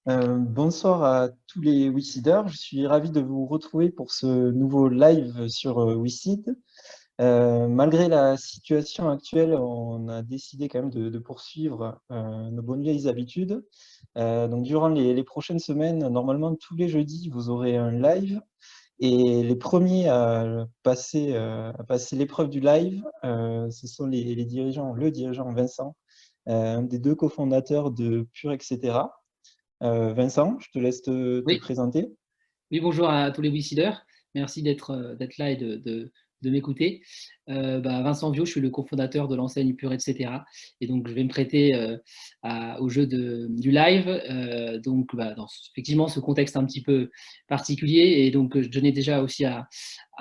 Bonsoir à tous les WeSeeders. Je suis ravi de vous retrouver pour ce nouveau live sur WeSeed. Malgré la situation actuelle, on a décidé quand même de poursuivre nos bonnes vieilles habitudes. Donc, durant les prochaines semaines, normalement, tous les jeudis, vous aurez un live. Et les premiers à passer l'épreuve du live, ce sont les dirigeants, le dirigeant Vincent, un des deux cofondateurs de Pure, etc. Vincent, je te laisse te Oui, présenter. oui, bonjour à tous les Wikideurs. Merci d'être là et de m'écouter. Vincent Viau, je suis le cofondateur de l'enseigne Pure, etc. Et donc, je vais me prêter au jeu du live. Dans effectivement ce contexte un petit peu particulier. Et donc, je tenais déjà aussi à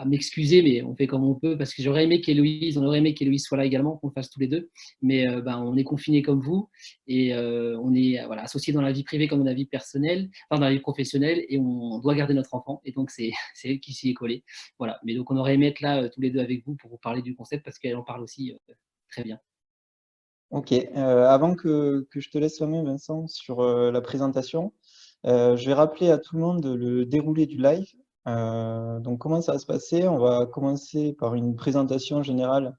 m'excuser, mais on fait comme on peut, parce que on aurait aimé qu'Héloïse soit là également, qu'on le fasse tous les deux. Mais on est confinés comme vous et on est voilà, associés dans la vie privée comme dans la vie personnelle, enfin dans la vie professionnelle, et on doit garder notre enfant. Et donc, c'est elle qui s'y est collée. Voilà. Mais donc, on aurait aimé être là tous les deux avec vous pour vous parler du concept parce qu'elle en parle aussi très bien. Ok, avant que je te laisse la main, Vincent, sur la présentation, je vais rappeler à tout le monde le déroulé du live. Donc, comment ça va se passer? On va commencer par une présentation générale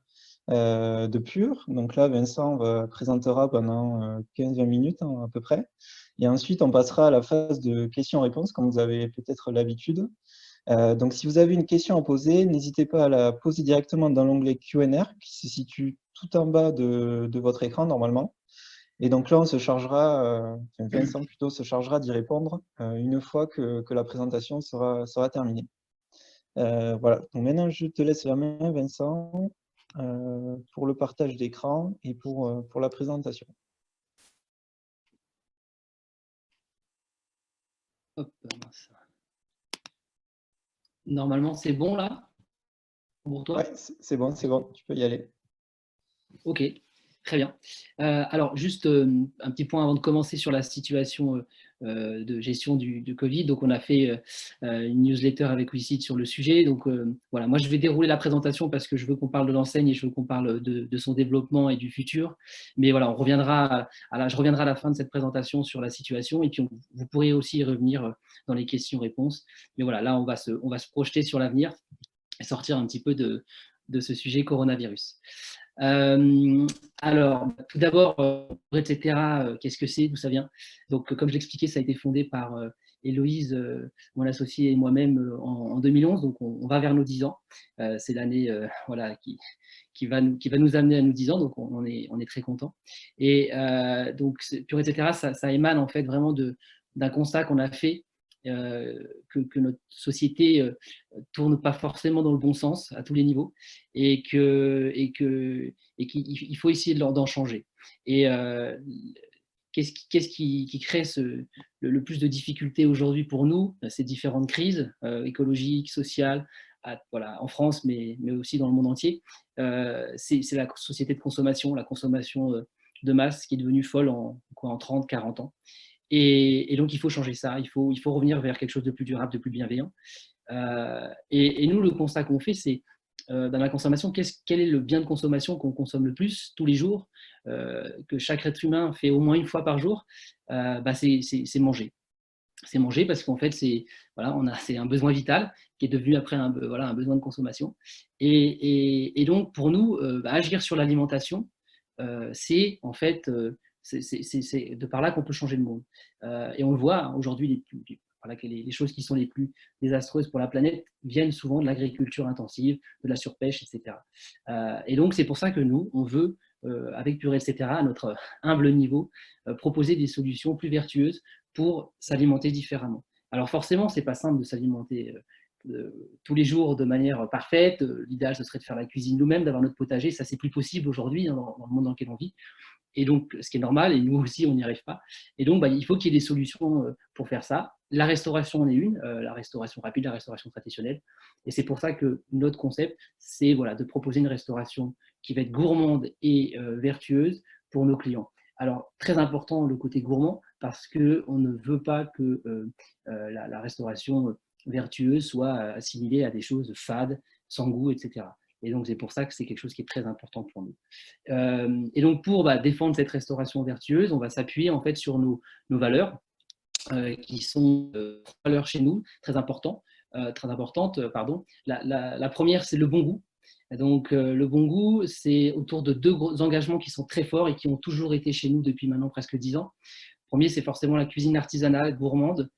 de Pure. Donc là, Vincent présentera pendant 15-20 minutes à peu près. Et ensuite, on passera à la phase de questions-réponses, comme vous avez peut-être l'habitude. Donc, si vous avez une question à poser, n'hésitez pas à la poser directement dans l'onglet Q&A qui se situe tout en bas de votre écran normalement. Et donc là, enfin, Vincent plutôt se chargera d'y répondre une fois que la présentation sera terminée. Voilà, donc maintenant je te laisse la main, Vincent, pour le partage d'écran et pour la présentation. Hop, mince. Normalement, c'est bon là pour Ouais, toi? c'est bon, tu peux y aller. Ok, très bien. Alors, juste un petit point avant de commencer sur la situation de gestion du Covid. Donc, on a fait une newsletter avec WeSeed sur le sujet. Donc, voilà, moi, je vais dérouler la présentation parce que je veux qu'on parle de l'enseigne et je veux qu'on parle de son développement et du futur. Mais voilà, je reviendrai à la fin de cette présentation sur la situation et puis vous pourrez aussi y revenir dans les questions-réponses. Mais voilà, là, on va se projeter sur l'avenir et sortir un petit peu de ce sujet coronavirus. Euh, alors, tout d'abord, etc., qu'est-ce que c'est, d'où ça vient? Donc, comme je l'expliquais, ça a été fondé par Héloïse, mon associé, et moi-même en 2011. Donc, on va vers nos 10 ans. C'est l'année voilà, qui va nous amener à nos 10 ans. Donc, on est très contents. Et donc, Pure, etc., ça émane en fait vraiment d'un constat qu'on a fait que notre société tourne pas forcément dans le bon sens à tous les niveaux et qu'il faut essayer d'en changer. Et qu'est-ce qui crée le plus de difficultés aujourd'hui pour nous? Ces différentes crises écologiques, sociales, voilà, en France, mais aussi dans le monde entier. C'est la société de consommation, la consommation de masse qui est devenue folle en 30, 40 ans. Et donc, il faut changer ça, il faut revenir vers quelque chose de plus durable, de plus bienveillant. Et nous, le constat qu'on fait, c'est dans la consommation, quel est le bien de consommation qu'on consomme le plus tous les jours, que chaque être humain fait au moins une fois par jour, c'est manger. C'est manger parce qu'en fait, voilà, c'est un besoin vital qui est devenu après voilà, un besoin de consommation. Et donc, pour nous, agir sur l'alimentation, c'est en fait, c'est de par là qu'on peut changer le monde. Et on le voit hein, aujourd'hui, voilà, que les choses qui sont les plus désastreuses pour la planète viennent souvent de l'agriculture intensive, de la surpêche, etc. Et donc, c'est pour ça que nous, on veut, avec Pure, etc., à notre humble niveau, proposer des solutions plus vertueuses pour s'alimenter différemment. Alors forcément, c'est pas simple de s'alimenter tous les jours de manière parfaite. L'idéal, ce serait de faire la cuisine nous-mêmes, d'avoir notre potager. Ça, c'est plus possible aujourd'hui hein, dans le monde dans lequel on vit. Et donc, ce qui est normal, et nous aussi, on n'y arrive pas. Et donc, il faut qu'il y ait des solutions pour faire ça. La restauration en est une, la restauration rapide, la restauration traditionnelle. Et c'est pour ça que notre concept, c'est voilà, de proposer une restauration qui va être gourmande et vertueuse pour nos clients. Alors, très important le côté gourmand, parce qu'on ne veut pas que la restauration vertueuse soit assimilée à des choses fades, sans goût, etc. Et donc, c'est pour ça que c'est quelque chose qui est très important pour nous. Et donc, pour défendre cette restauration vertueuse, on va s'appuyer en fait sur nos valeurs. qui sont trois valeurs chez nous, très importantes. Pardon. La première, c'est le bon goût. Donc, le bon goût, c'est autour de deux gros engagements qui sont très forts et qui ont toujours été chez nous depuis maintenant presque 10 ans. Le premier, c'est forcément la cuisine artisanale, gourmande,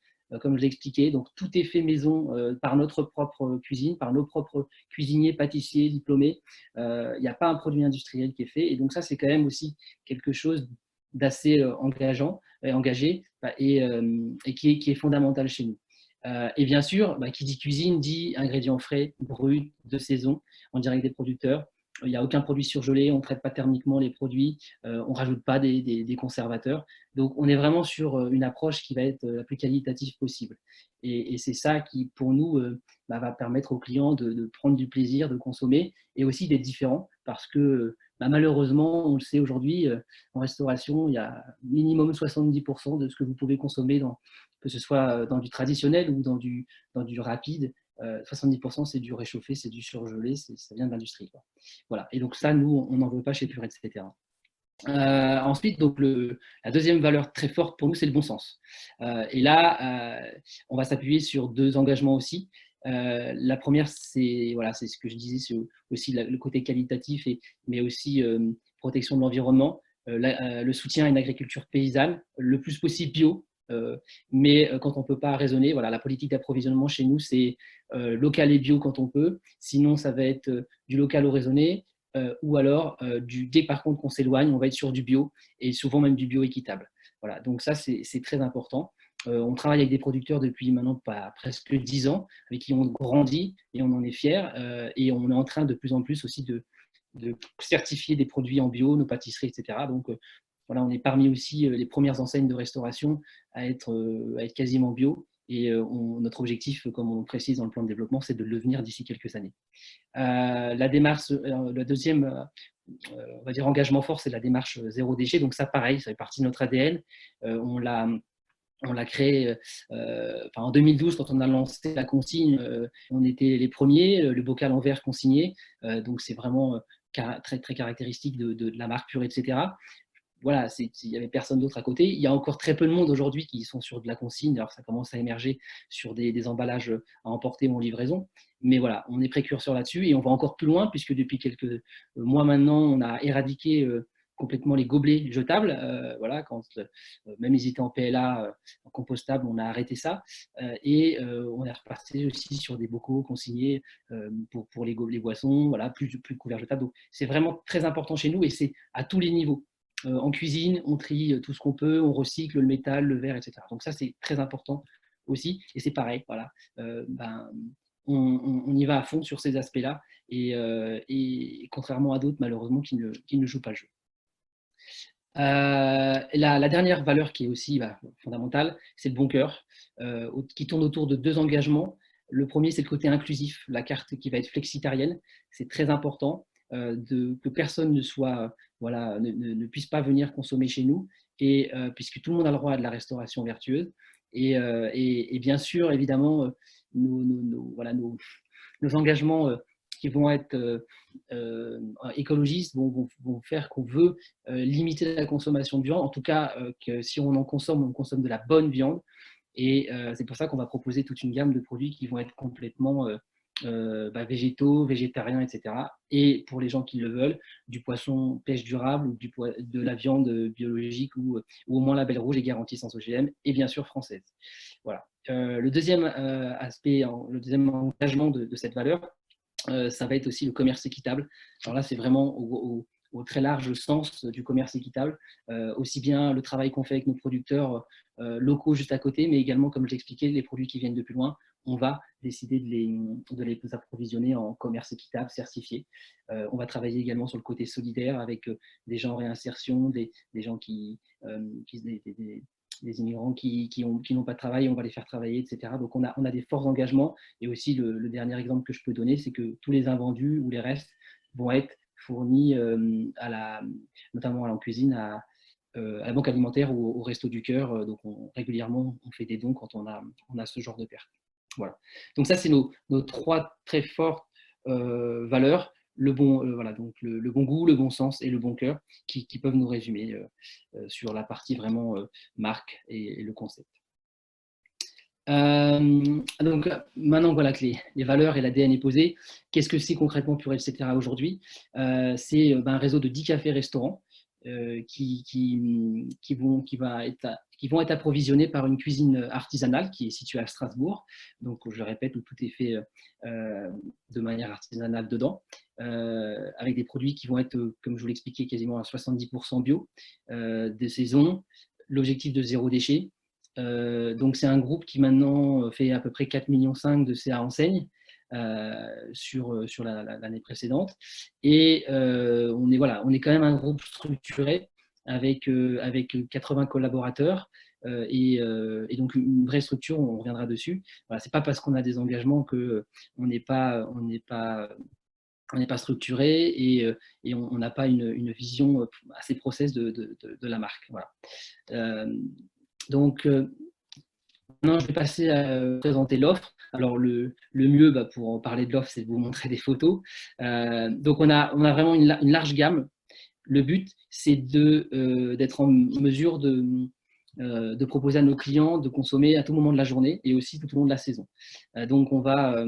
comme je l'ai expliqué. Donc, tout est fait maison par notre propre cuisine, par nos propres cuisiniers, pâtissiers, diplômés. Il n'y a pas un produit industriel qui est fait. Et donc, ça, c'est quand même aussi quelque chose d'assez engageant, engagé et qui est fondamental chez nous. Et bien sûr, qui dit cuisine dit ingrédients frais, bruts, de saison, en direct des producteurs. Il n'y a aucun produit surgelé, on ne traite pas thermiquement les produits, on ne rajoute pas des conservateurs. Donc, on est vraiment sur une approche qui va être la plus qualitative possible. Et c'est ça qui, pour nous, va permettre aux clients de prendre du plaisir, de consommer et aussi d'être différents parce que malheureusement, on le sait aujourd'hui, en restauration, il y a minimum 70% de ce que vous pouvez consommer, que ce soit dans du traditionnel ou dans du rapide. 70% c'est du réchauffé, c'est du surgelé, ça vient de l'industrie. Voilà. Et donc ça, nous, on n'en veut pas chez Pure, etc. Ensuite, donc la deuxième valeur très forte pour nous, c'est le bon sens. Et là, on va s'appuyer sur deux engagements aussi. La première, c'est voilà, c'est ce que je disais, c'est aussi le côté qualitatif, mais aussi protection de l'environnement, le soutien à une agriculture paysanne, le plus possible bio. Mais quand on ne peut pas raisonner, voilà, la politique d'approvisionnement chez nous, c'est local et bio quand on peut. Sinon, ça va être du local au raisonné, ou alors dès par contre qu'on s'éloigne, on va être sur du bio et souvent même du bio équitable. Voilà, donc ça c'est très important. On travaille avec des producteurs depuis maintenant presque 10 ans, avec qui on grandit et on en est fiers. Et on est en train de plus en plus aussi de certifier des produits en bio, nos pâtisseries, etc. Donc voilà, on est parmi aussi les premières enseignes de restauration à être quasiment bio. Et notre objectif, comme on précise dans le plan de développement, c'est de le devenir d'ici quelques années. La démarche, le deuxième on va dire engagement fort, c'est la démarche zéro déchet. Donc ça, pareil, ça fait partie de notre ADN. On l'a créé en 2012, quand on a lancé la consigne, on était les premiers, le bocal en verre consigné. Donc c'est vraiment très, très caractéristique de la marque Pure, etc. Voilà, il n'y avait personne d'autre à côté. Il y a encore très peu de monde aujourd'hui qui sont sur de la consigne, alors ça commence à émerger sur des emballages à emporter ou en livraison. Mais voilà, on est précurseur là-dessus et on va encore plus loin puisque depuis quelques mois maintenant, on a éradiqué complètement les gobelets jetables. Voilà, quand même ils étaient en PLA, en compostable, on a arrêté ça. Et on est reparti aussi sur des bocaux consignés pour les gobelets boissons, voilà, plus couverts jetables. Donc c'est vraiment très important chez nous et c'est à tous les niveaux. En cuisine, on trie tout ce qu'on peut, on recycle le métal, le verre, etc. Donc ça, c'est très important aussi. Et c'est pareil, voilà. On y va à fond sur ces aspects-là. Et contrairement à d'autres, malheureusement, qui ne jouent pas le jeu. La dernière valeur qui est aussi fondamentale, c'est le bon cœur, qui tourne autour de deux engagements. Le premier, c'est le côté inclusif, la carte qui va être flexitarienne. C'est très important que personne ne puisse pas venir consommer chez nous, et puisque tout le monde a le droit à de la restauration vertueuse. Et bien sûr, évidemment, nos engagements qui vont être écologistes vont faire qu'on veut limiter la consommation de viande. En tout cas, que si on en consomme, on consomme de la bonne viande. Et c'est pour ça qu'on va proposer toute une gamme de produits qui vont être complètement végétaux, végétariens, etc. Et pour les gens qui le veulent, du poisson pêche durable, ou de la viande biologique ou au moins label rouge et garantie sans OGM, et bien sûr française. Voilà. Le deuxième aspect, le deuxième engagement de cette valeur, ça va être aussi le commerce équitable. Alors là, c'est vraiment au très large sens du commerce équitable, aussi bien le travail qu'on fait avec nos producteurs locaux juste à côté, mais également, comme je l'expliquais, les produits qui viennent de plus loin, on va décider de les approvisionner en commerce équitable, certifié. On va travailler également sur le côté solidaire avec des gens en réinsertion, des gens des immigrants qui n'ont pas de travail, on va les faire travailler, etc. Donc on a des forts engagements. Et aussi le dernier exemple que je peux donner, c'est que tous les invendus ou les restes vont être fournis notamment en cuisine à la banque alimentaire ou au Resto du Cœur. Donc régulièrement, on fait des dons quand on a ce genre de perte. Voilà. Donc ça, c'est nos trois très fortes valeurs. Donc le bon goût, le bon sens et le bon cœur qui peuvent nous résumer sur la partie vraiment marque et le concept. Donc maintenant voilà que les valeurs et l'ADN est posé, qu'est-ce que c'est concrètement Purel etc. aujourd'hui? C'est un réseau de 10 cafés-restaurants qui vont être approvisionnés par une cuisine artisanale qui est située à Strasbourg. Donc je le répète, où tout est fait de manière artisanale dedans, avec des produits qui vont être, comme je vous l'expliquais, quasiment à 70% bio, de saison, l'objectif de zéro déchet. Donc c'est un groupe qui maintenant fait à peu près 4,5 millions de CA enseignes sur l'année précédente. Et on est quand même un groupe structuré avec 80 collaborateurs et donc une vraie structure, on reviendra dessus. Voilà, c'est pas parce qu'on a des engagements que on n'est pas structuré et on n'a pas une vision assez process de la marque. Voilà. Euh, donc, maintenant, je vais passer à présenter l'offre. Alors, le mieux pour en parler de l'offre, c'est de vous montrer des photos. Donc, on a vraiment une large gamme. Le but, c'est d'être en mesure de proposer à nos clients de consommer à tout moment de la journée et aussi tout au long de la saison. Donc, on va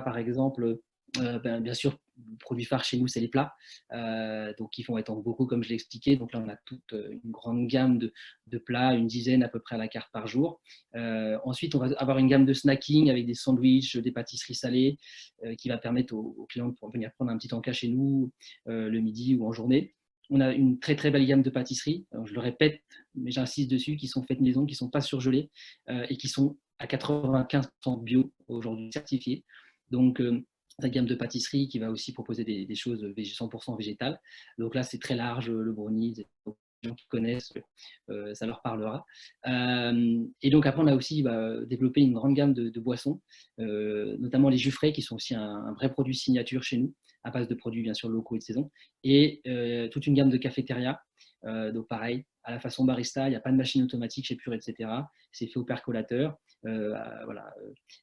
par exemple, bien sûr, le produit phare chez nous, c'est les plats. Donc, ils vont être en bocaux, comme je l'ai expliqué. Donc là, on a toute une grande gamme de plats, une dizaine à peu près à la carte par jour. Ensuite, on va avoir une gamme de snacking avec des sandwichs, des pâtisseries salées, qui va permettre aux clients de venir prendre un petit encas chez nous le midi ou en journée. On a une très très belle gamme de pâtisseries. Alors, je le répète, mais j'insiste dessus, qui sont faites maison, qui ne sont pas surgelées et qui sont à 95% bio aujourd'hui certifiées. Donc, la gamme de pâtisseries qui va aussi proposer des choses 100% végétales. Donc là, c'est très large, le brownie, les gens qui connaissent, ça leur parlera. Et donc après, on a aussi développé une grande gamme de boissons, notamment les jus frais, qui sont aussi un vrai produit signature chez nous, à base de produits bien sûr locaux et de saison, et toute une gamme de cafétéria. Donc pareil, à la façon barista, il n'y a pas de machine automatique chez Pure, etc. C'est fait au percolateur. Voilà,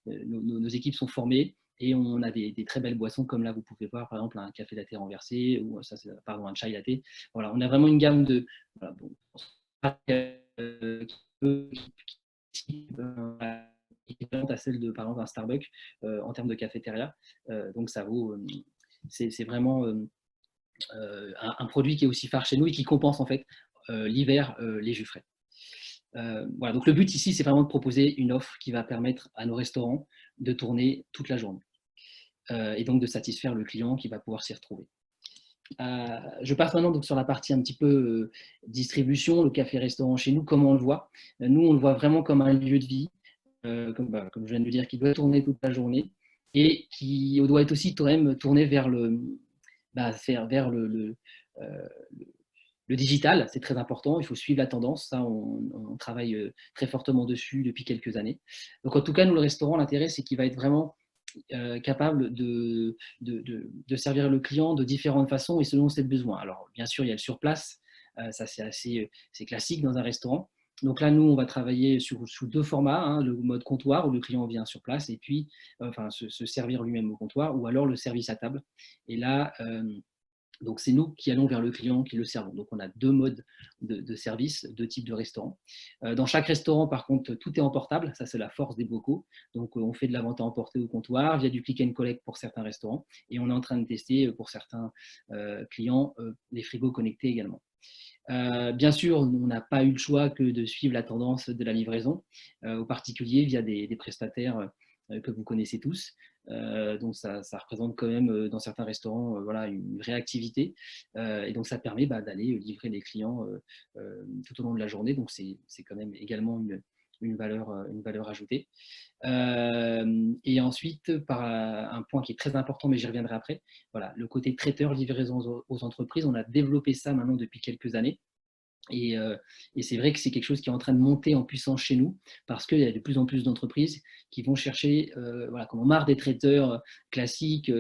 nos équipes sont formées. Et on a des très belles boissons, comme là, vous pouvez voir, par exemple, un café latte renversé, ou ça, pardon, un chai latte. Voilà, on a vraiment une gamme de. Voilà, bon, équivalente à celle de, par exemple, un Starbucks en termes de cafétéria. Donc, ça vaut. C'est vraiment un produit qui est aussi phare chez nous et qui compense, en fait, l'hiver, les jus frais. Voilà, donc le but ici, c'est vraiment de proposer une offre qui va permettre à nos restaurants de tourner toute la journée et donc de satisfaire le client qui va pouvoir s'y retrouver. Je passe maintenant donc sur la partie un petit peu distribution, le café-restaurant chez nous, comment on le voit. Nous, on le voit vraiment comme un lieu de vie, comme je viens de le dire, qui doit tourner toute la journée et qui doit être aussi quand même tourné vers le digital. C'est très important, il faut suivre la tendance, ça on travaille très fortement dessus depuis quelques années. Donc en tout cas, nous, le restaurant, l'intérêt, c'est qu'il va être vraiment capable de servir le client de différentes façons et selon ses besoins. Alors, bien sûr, il y a le surplace, ça c'est classique dans un restaurant. Donc là, nous, on va travailler sous deux formats, hein, le mode comptoir où le client vient sur place et puis se servir lui-même au comptoir, ou alors le service à table. Et là, donc, c'est nous qui allons vers le client, qui le servons. Donc, on a deux modes de service, deux types de restaurants. Dans chaque restaurant, par contre, tout est emportable. Ça, c'est la force des bocaux. Donc, on fait de la vente à emporter au comptoir via du click and collect pour certains restaurants. Et on est en train de tester pour certains clients les frigos connectés également. Bien sûr, on n'a pas eu le choix que de suivre la tendance de la livraison, au particulier via des prestataires que vous connaissez tous. Donc ça représente quand même dans certains restaurants voilà, une vraie activité. Et donc ça permet d'aller livrer les clients tout au long de la journée. Donc c'est quand même également une valeur ajoutée. Et ensuite, par un point qui est très important, mais j'y reviendrai après, voilà, le côté traiteur, livraison aux entreprises, on a développé ça maintenant depuis quelques années. Et c'est vrai que c'est quelque chose qui est en train de monter en puissance chez nous parce qu'il y a de plus en plus d'entreprises qui vont chercher, voilà, qui ont marre des traiteurs classiques,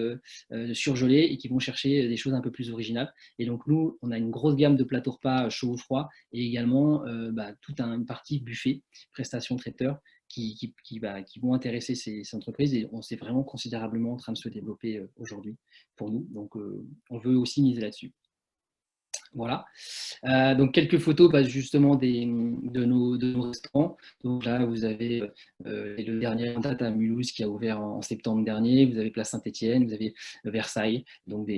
surgelés et qui vont chercher des choses un peu plus originales. Et donc nous, on a une grosse gamme de plateaux repas chaud ou froid et également toute une partie buffet, prestations traiteurs qui vont intéresser ces entreprises et on s'est vraiment considérablement en train de se développer aujourd'hui pour nous. Donc on veut aussi miser là-dessus. Voilà. Donc quelques photos justement de nos restaurants. Donc là, vous avez le dernier en date à Mulhouse qui a ouvert en septembre dernier. Vous avez Place Saint-Étienne, vous avez Versailles. Donc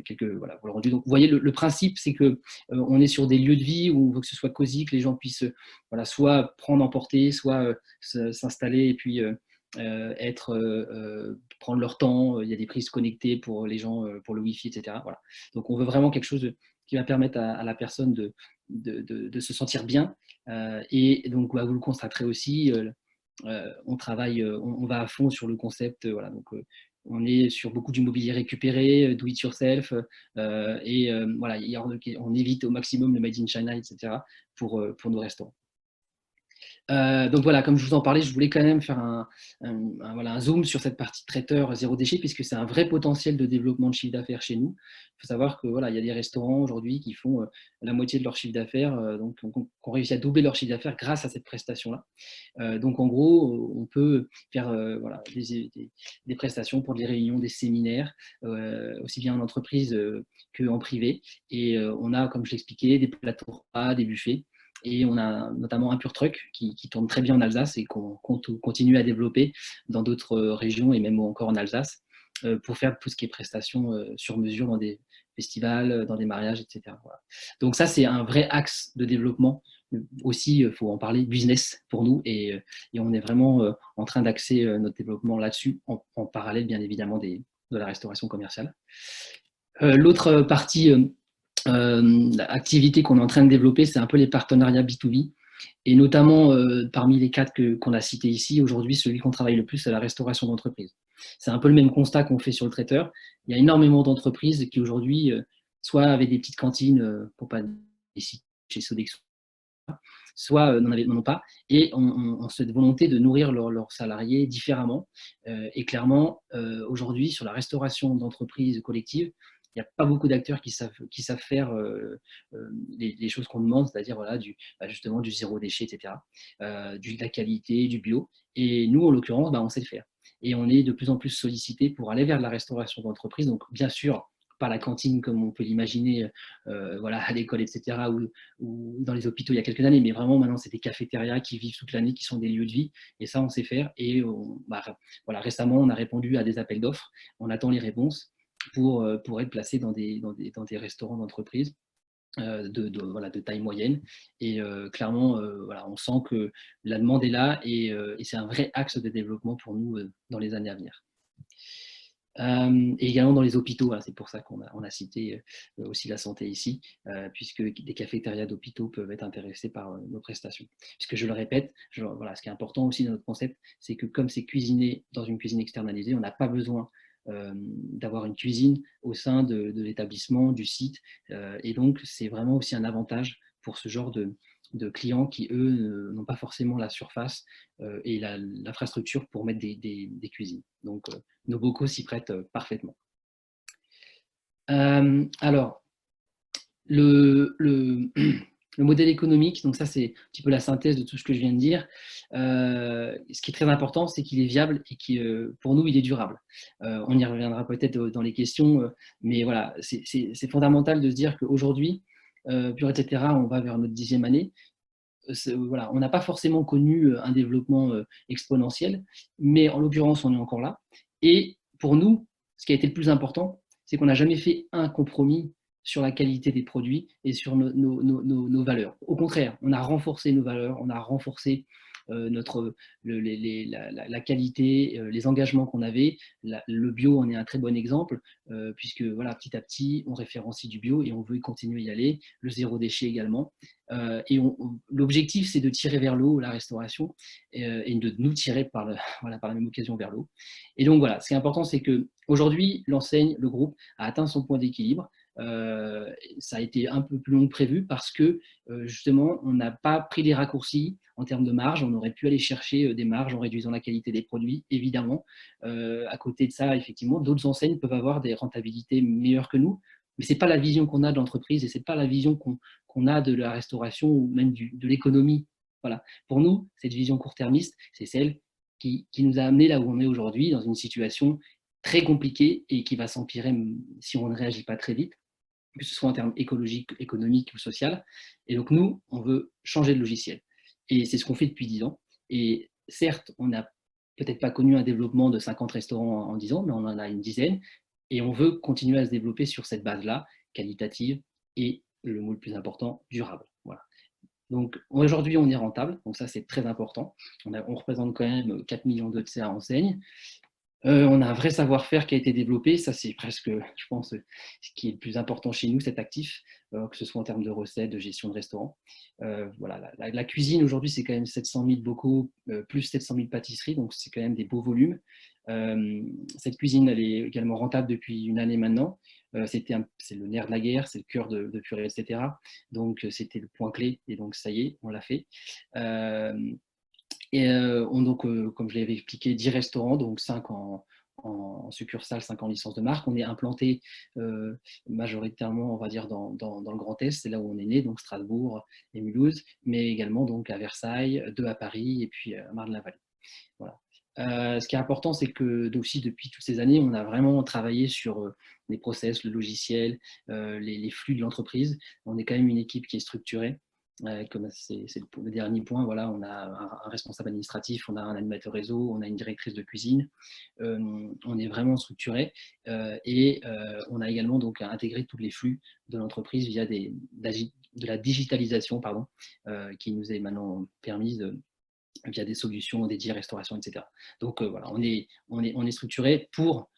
quelques voilà. Voilà. Donc vous voyez, le principe, c'est que on est sur des lieux de vie où on veut que ce soit cosy, que les gens puissent voilà, soit prendre emporter, soit s'installer et puis prendre leur temps. Il y a des prises connectées pour les gens, pour le Wi-Fi, etc. Voilà. Donc on veut vraiment quelque chose qui va permettre à la personne de se sentir bien. Et donc, vous le constaterez aussi, on travaille, on va à fond sur le concept. Voilà, donc, on est sur beaucoup du mobilier récupéré, do it yourself, et voilà, on évite au maximum le made in China, etc. pour nos restaurants. Donc voilà, comme je vous en parlais, je voulais quand même faire voilà, un zoom sur cette partie traiteur zéro déchet, puisque c'est un vrai potentiel de développement de chiffre d'affaires chez nous. Il faut savoir que voilà, il y a des restaurants aujourd'hui qui font la moitié de leur chiffre d'affaires, donc qu'on réussit à doubler leur chiffre d'affaires grâce à cette prestation-là. Donc en gros, on peut faire voilà, des prestations pour des réunions, des séminaires, aussi bien en entreprise qu'en privé. Et on a, comme je l'expliquais, des plateaux repas, des buffets. Et on a notamment un Pure Truck qui tourne très bien en Alsace et qu'on continue à développer dans d'autres régions et même encore en Alsace pour faire tout ce qui est prestations sur mesure dans des festivals, dans des mariages, etc. Voilà. Donc ça, c'est un vrai axe de développement. Aussi, il faut en parler, business pour nous. Et on est vraiment en train d'axer notre développement là-dessus, en parallèle, bien évidemment, de la restauration commerciale. L'autre partie activité qu'on est en train de développer, c'est un peu les partenariats B2B. Et notamment, parmi les quatre qu'on a cités ici, aujourd'hui, celui qu'on travaille le plus, c'est la restauration d'entreprise. C'est un peu le même constat qu'on fait sur le traiteur. Il y a énormément d'entreprises qui aujourd'hui, soit avaient des petites cantines, pour pas les citer chez Sodexo, soit n'en ont pas, et ont cette volonté de nourrir leurs salariés différemment. Et clairement, aujourd'hui, sur la restauration d'entreprises collectives, il n'y a pas beaucoup d'acteurs qui savent faire les choses qu'on demande, c'est-à-dire voilà, justement du zéro déchet, etc., de la qualité, du bio. Et nous, en l'occurrence, on sait le faire. Et on est de plus en plus sollicité pour aller vers la restauration d'entreprise. Donc, bien sûr, pas la cantine comme on peut l'imaginer voilà, à l'école, etc., ou dans les hôpitaux il y a quelques années, mais vraiment maintenant, c'est des cafétérias qui vivent toute l'année, qui sont des lieux de vie. Et ça, on sait faire. Et voilà, récemment, on a répondu à des appels d'offres. On attend les réponses pour être placé dans des restaurants d'entreprise voilà, de taille moyenne. Et clairement, voilà, on sent que la demande est là et c'est un vrai axe de développement pour nous dans les années à venir. Et également dans les hôpitaux, hein, c'est pour ça qu'on a cité aussi la santé ici, puisque des cafétérias d'hôpitaux peuvent être intéressés par nos prestations. Puisque je le répète, voilà, ce qui est important aussi dans notre concept, c'est que comme c'est cuisiné dans une cuisine externalisée, on n'a pas besoin d'avoir une cuisine au sein de l'établissement, du site, et donc c'est vraiment aussi un avantage pour ce genre de clients qui, eux, n'ont pas forcément la surface et l'infrastructure pour mettre des cuisines. Donc, nos bocaux s'y prêtent parfaitement. Alors, le modèle économique, donc ça c'est un petit peu la synthèse de tout ce que je viens de dire. Ce qui est très important, c'est qu'il est viable et qui, pour nous, il est durable. On y reviendra peut-être dans les questions, mais voilà, c'est fondamental de se dire qu'aujourd'hui, Pure, etc., on va vers notre 10e année. Voilà, on n'a pas forcément connu un développement exponentiel, mais en l'occurrence, on est encore là. Et pour nous, ce qui a été le plus important, c'est qu'on n'a jamais fait un compromis sur la qualité des produits et sur nos valeurs. Au contraire, on a renforcé nos valeurs, on a renforcé la qualité, les engagements qu'on avait. Le bio en est un très bon exemple, puisque voilà, petit à petit, on référencie du bio et on veut continuer à y aller. Le zéro déchet également. Et l'objectif, c'est de tirer vers le haut la restauration et de nous tirer voilà, par la même occasion vers le haut. Et donc voilà, ce qui est important, c'est qu'aujourd'hui, l'enseigne, le groupe, a atteint son point d'équilibre. Ça a été un peu plus long que prévu parce que justement, on n'a pas pris les raccourcis en termes de marge. On aurait pu aller chercher des marges en réduisant la qualité des produits, évidemment. À côté de ça, effectivement, d'autres enseignes peuvent avoir des rentabilités meilleures que nous, mais ce n'est pas la vision qu'on a de l'entreprise et ce n'est pas la vision qu'on a de la restauration ou même de l'économie. Voilà. Pour nous, cette vision court-termiste, c'est celle qui nous a amené là où on est aujourd'hui, dans une situation très compliquée et qui va s'empirer si on ne réagit pas très vite. que ce soit en termes écologiques, économiques ou social. Et donc nous, on veut changer de logiciel. Et c'est ce qu'on fait depuis 10 ans. Et certes, on n'a peut-être pas connu un développement de 50 restaurants en 10 ans, mais on en a une dizaine. Et on veut continuer à se développer sur cette base-là, qualitative et, le mot le plus important, durable. Voilà. Donc aujourd'hui, on est rentable, donc ça c'est très important. On représente quand même 4 millions de CA enseigne. On a un vrai savoir-faire qui a été développé, ça c'est presque, je pense, ce qui est le plus important chez nous, cet actif, que ce soit en termes de recettes, de gestion de restaurant. Voilà, la cuisine aujourd'hui c'est quand même 700 000 bocaux, plus 700 000 pâtisseries, donc c'est quand même des beaux volumes. Cette cuisine, elle est également rentable depuis une année maintenant. C'est le nerf de la guerre, c'est le cœur de Purée, etc. Donc c'était le point clé, et donc ça y est, on l'a fait. Et comme je l'avais expliqué, 10 restaurants, donc 5 en succursale, 5 en licence de marque. On est implanté majoritairement, on va dire, dans le Grand Est, c'est là où on est né, donc Strasbourg et Mulhouse, mais également donc à Versailles, 2 à Paris et puis à Marne-la-Vallée. Voilà. Ce qui est important, c'est que aussi depuis toutes ces années, on a vraiment travaillé sur les process, le logiciel, les flux de l'entreprise. On est quand même une équipe qui est structurée. Comme c'est le dernier point, voilà, on a un responsable administratif, on a un animateur réseau, on a une directrice de cuisine. On est vraiment structuré et on a également donc intégré tous les flux de l'entreprise via de la digitalisation, pardon, qui nous est maintenant permise via des solutions dédiées restauration, etc. Donc voilà, on est structuré pour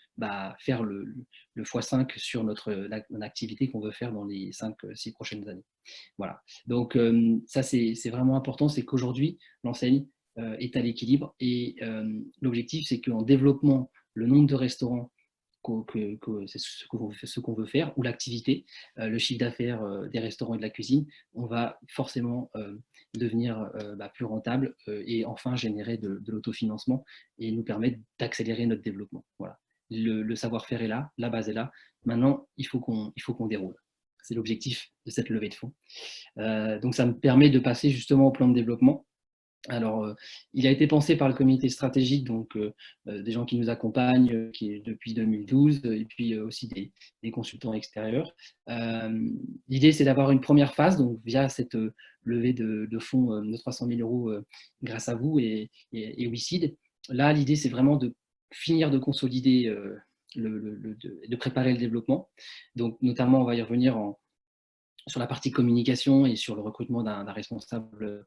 faire le x5 sur notre activité qu'on veut faire dans les 5-6 prochaines années. Voilà. Donc ça, c'est vraiment important, c'est qu'aujourd'hui, l'enseigne est à l'équilibre et l'objectif, c'est qu'en développement, le nombre de restaurants, c'est ce qu'on veut faire, ou l'activité, le chiffre d'affaires des restaurants et de la cuisine, on va forcément devenir plus rentable et enfin générer de l'autofinancement et nous permettre d'accélérer notre développement. Voilà. Le savoir-faire est là, la base est là. Maintenant, il faut qu'on déroule. C'est l'objectif de cette levée de fonds. Donc ça me permet de passer justement au plan de développement. Alors, il a été pensé par le comité stratégique, donc des gens qui nous accompagnent qui est depuis 2012, et puis aussi des consultants extérieurs. L'idée, c'est d'avoir une première phase, donc via cette levée de fonds de 300 000 euros grâce à vous et WeSeed. Là, l'idée, c'est vraiment de finir de consolider, de préparer le développement. Donc, notamment, on va y revenir sur la partie communication et sur le recrutement d'un responsable,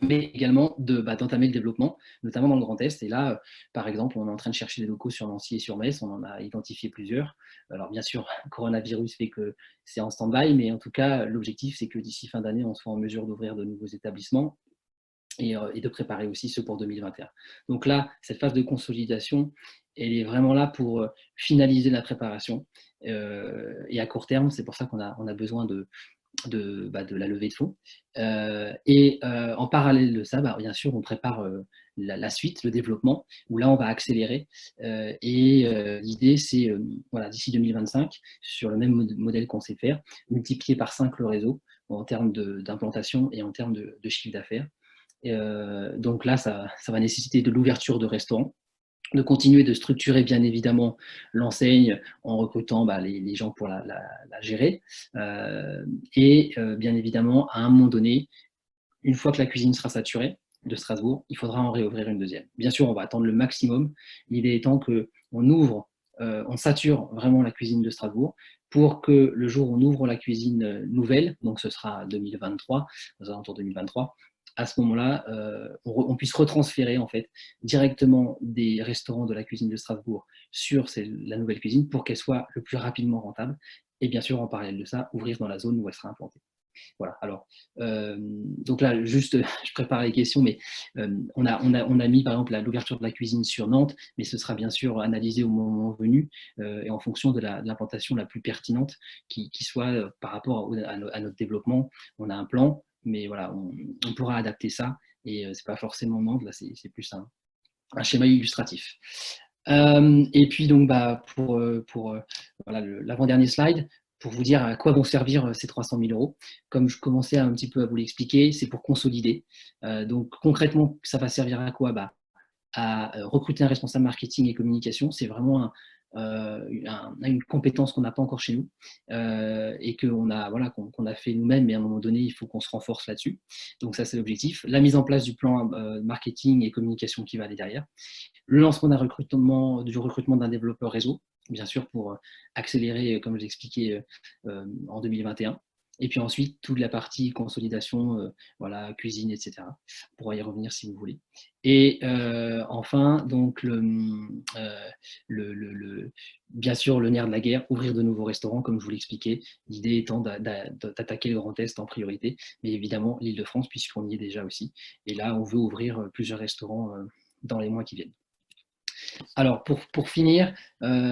mais également d'entamer le développement, notamment dans le Grand Est. Et là, par exemple, on est en train de chercher des locaux sur Nancy et sur Metz, on en a identifié plusieurs. Alors bien sûr, le coronavirus fait que c'est en stand-by, mais en tout cas, l'objectif, c'est que d'ici fin d'année, on soit en mesure d'ouvrir de nouveaux établissements et de préparer aussi ceux pour 2021. Donc là, cette phase de consolidation, elle est vraiment là pour finaliser la préparation. Et à court terme, c'est pour ça qu'on a besoin de la levée de fonds. En parallèle de ça, bien sûr, on prépare la suite, le développement, où là, on va accélérer. L'idée, c'est, voilà, d'ici 2025, sur le même modèle qu'on sait faire, multiplier par 5 le réseau en termes d'implantation et en termes de chiffre d'affaires. Donc là, ça va nécessiter de l'ouverture de restaurants, de continuer de structurer bien évidemment l'enseigne en recrutant les gens pour la gérer. Bien évidemment, à un moment donné, une fois que la cuisine sera saturée de Strasbourg, il faudra en réouvrir une deuxième. Bien sûr, on va attendre le maximum. L'idée étant on sature vraiment la cuisine de Strasbourg pour que le jour où on ouvre la cuisine nouvelle, donc ce sera 2023, aux alentours 2023, à ce moment-là, on puisse retransférer en fait directement des restaurants de la cuisine de Strasbourg sur la nouvelle cuisine pour qu'elle soit le plus rapidement rentable. Et bien sûr, en parallèle de ça, ouvrir dans la zone où elle sera implantée. Voilà, alors, donc là, juste, je prépare les questions, mais on a mis par exemple l'ouverture de la cuisine sur Nantes, mais ce sera bien sûr analysé au moment venu et en fonction de l'implantation la plus pertinente qui soit par rapport à notre développement. On a un plan, mais voilà, on pourra adapter ça et c'est pas forcément Nantes, là c'est plus un schéma illustratif. Et puis donc pour voilà, l'avant-dernier slide, pour vous dire à quoi vont servir ces 300 000 euros. Comme je commençais un petit peu à vous l'expliquer, c'est pour consolider. Donc concrètement, ça va servir à quoi à recruter un responsable marketing et communication. C'est vraiment une compétence qu'on n'a pas encore chez nous et qu'on a fait nous-mêmes, mais à un moment donné, il faut qu'on se renforce là-dessus. Donc ça, c'est l'objectif. La mise en place du plan marketing et communication qui va aller derrière. Le lancement du recrutement d'un développeur réseau, bien sûr, pour accélérer, comme je l'expliquais, en 2021. Et puis ensuite, toute la partie consolidation, voilà, cuisine, etc. On pourra y revenir si vous voulez. Et enfin, donc, bien sûr, le nerf de la guerre, ouvrir de nouveaux restaurants, comme je vous l'expliquais. L'idée étant d'attaquer le Grand Est en priorité, mais évidemment l'Île-de-France, puisqu'on y est déjà aussi. Et là, on veut ouvrir plusieurs restaurants dans les mois qui viennent. Alors, pour finir,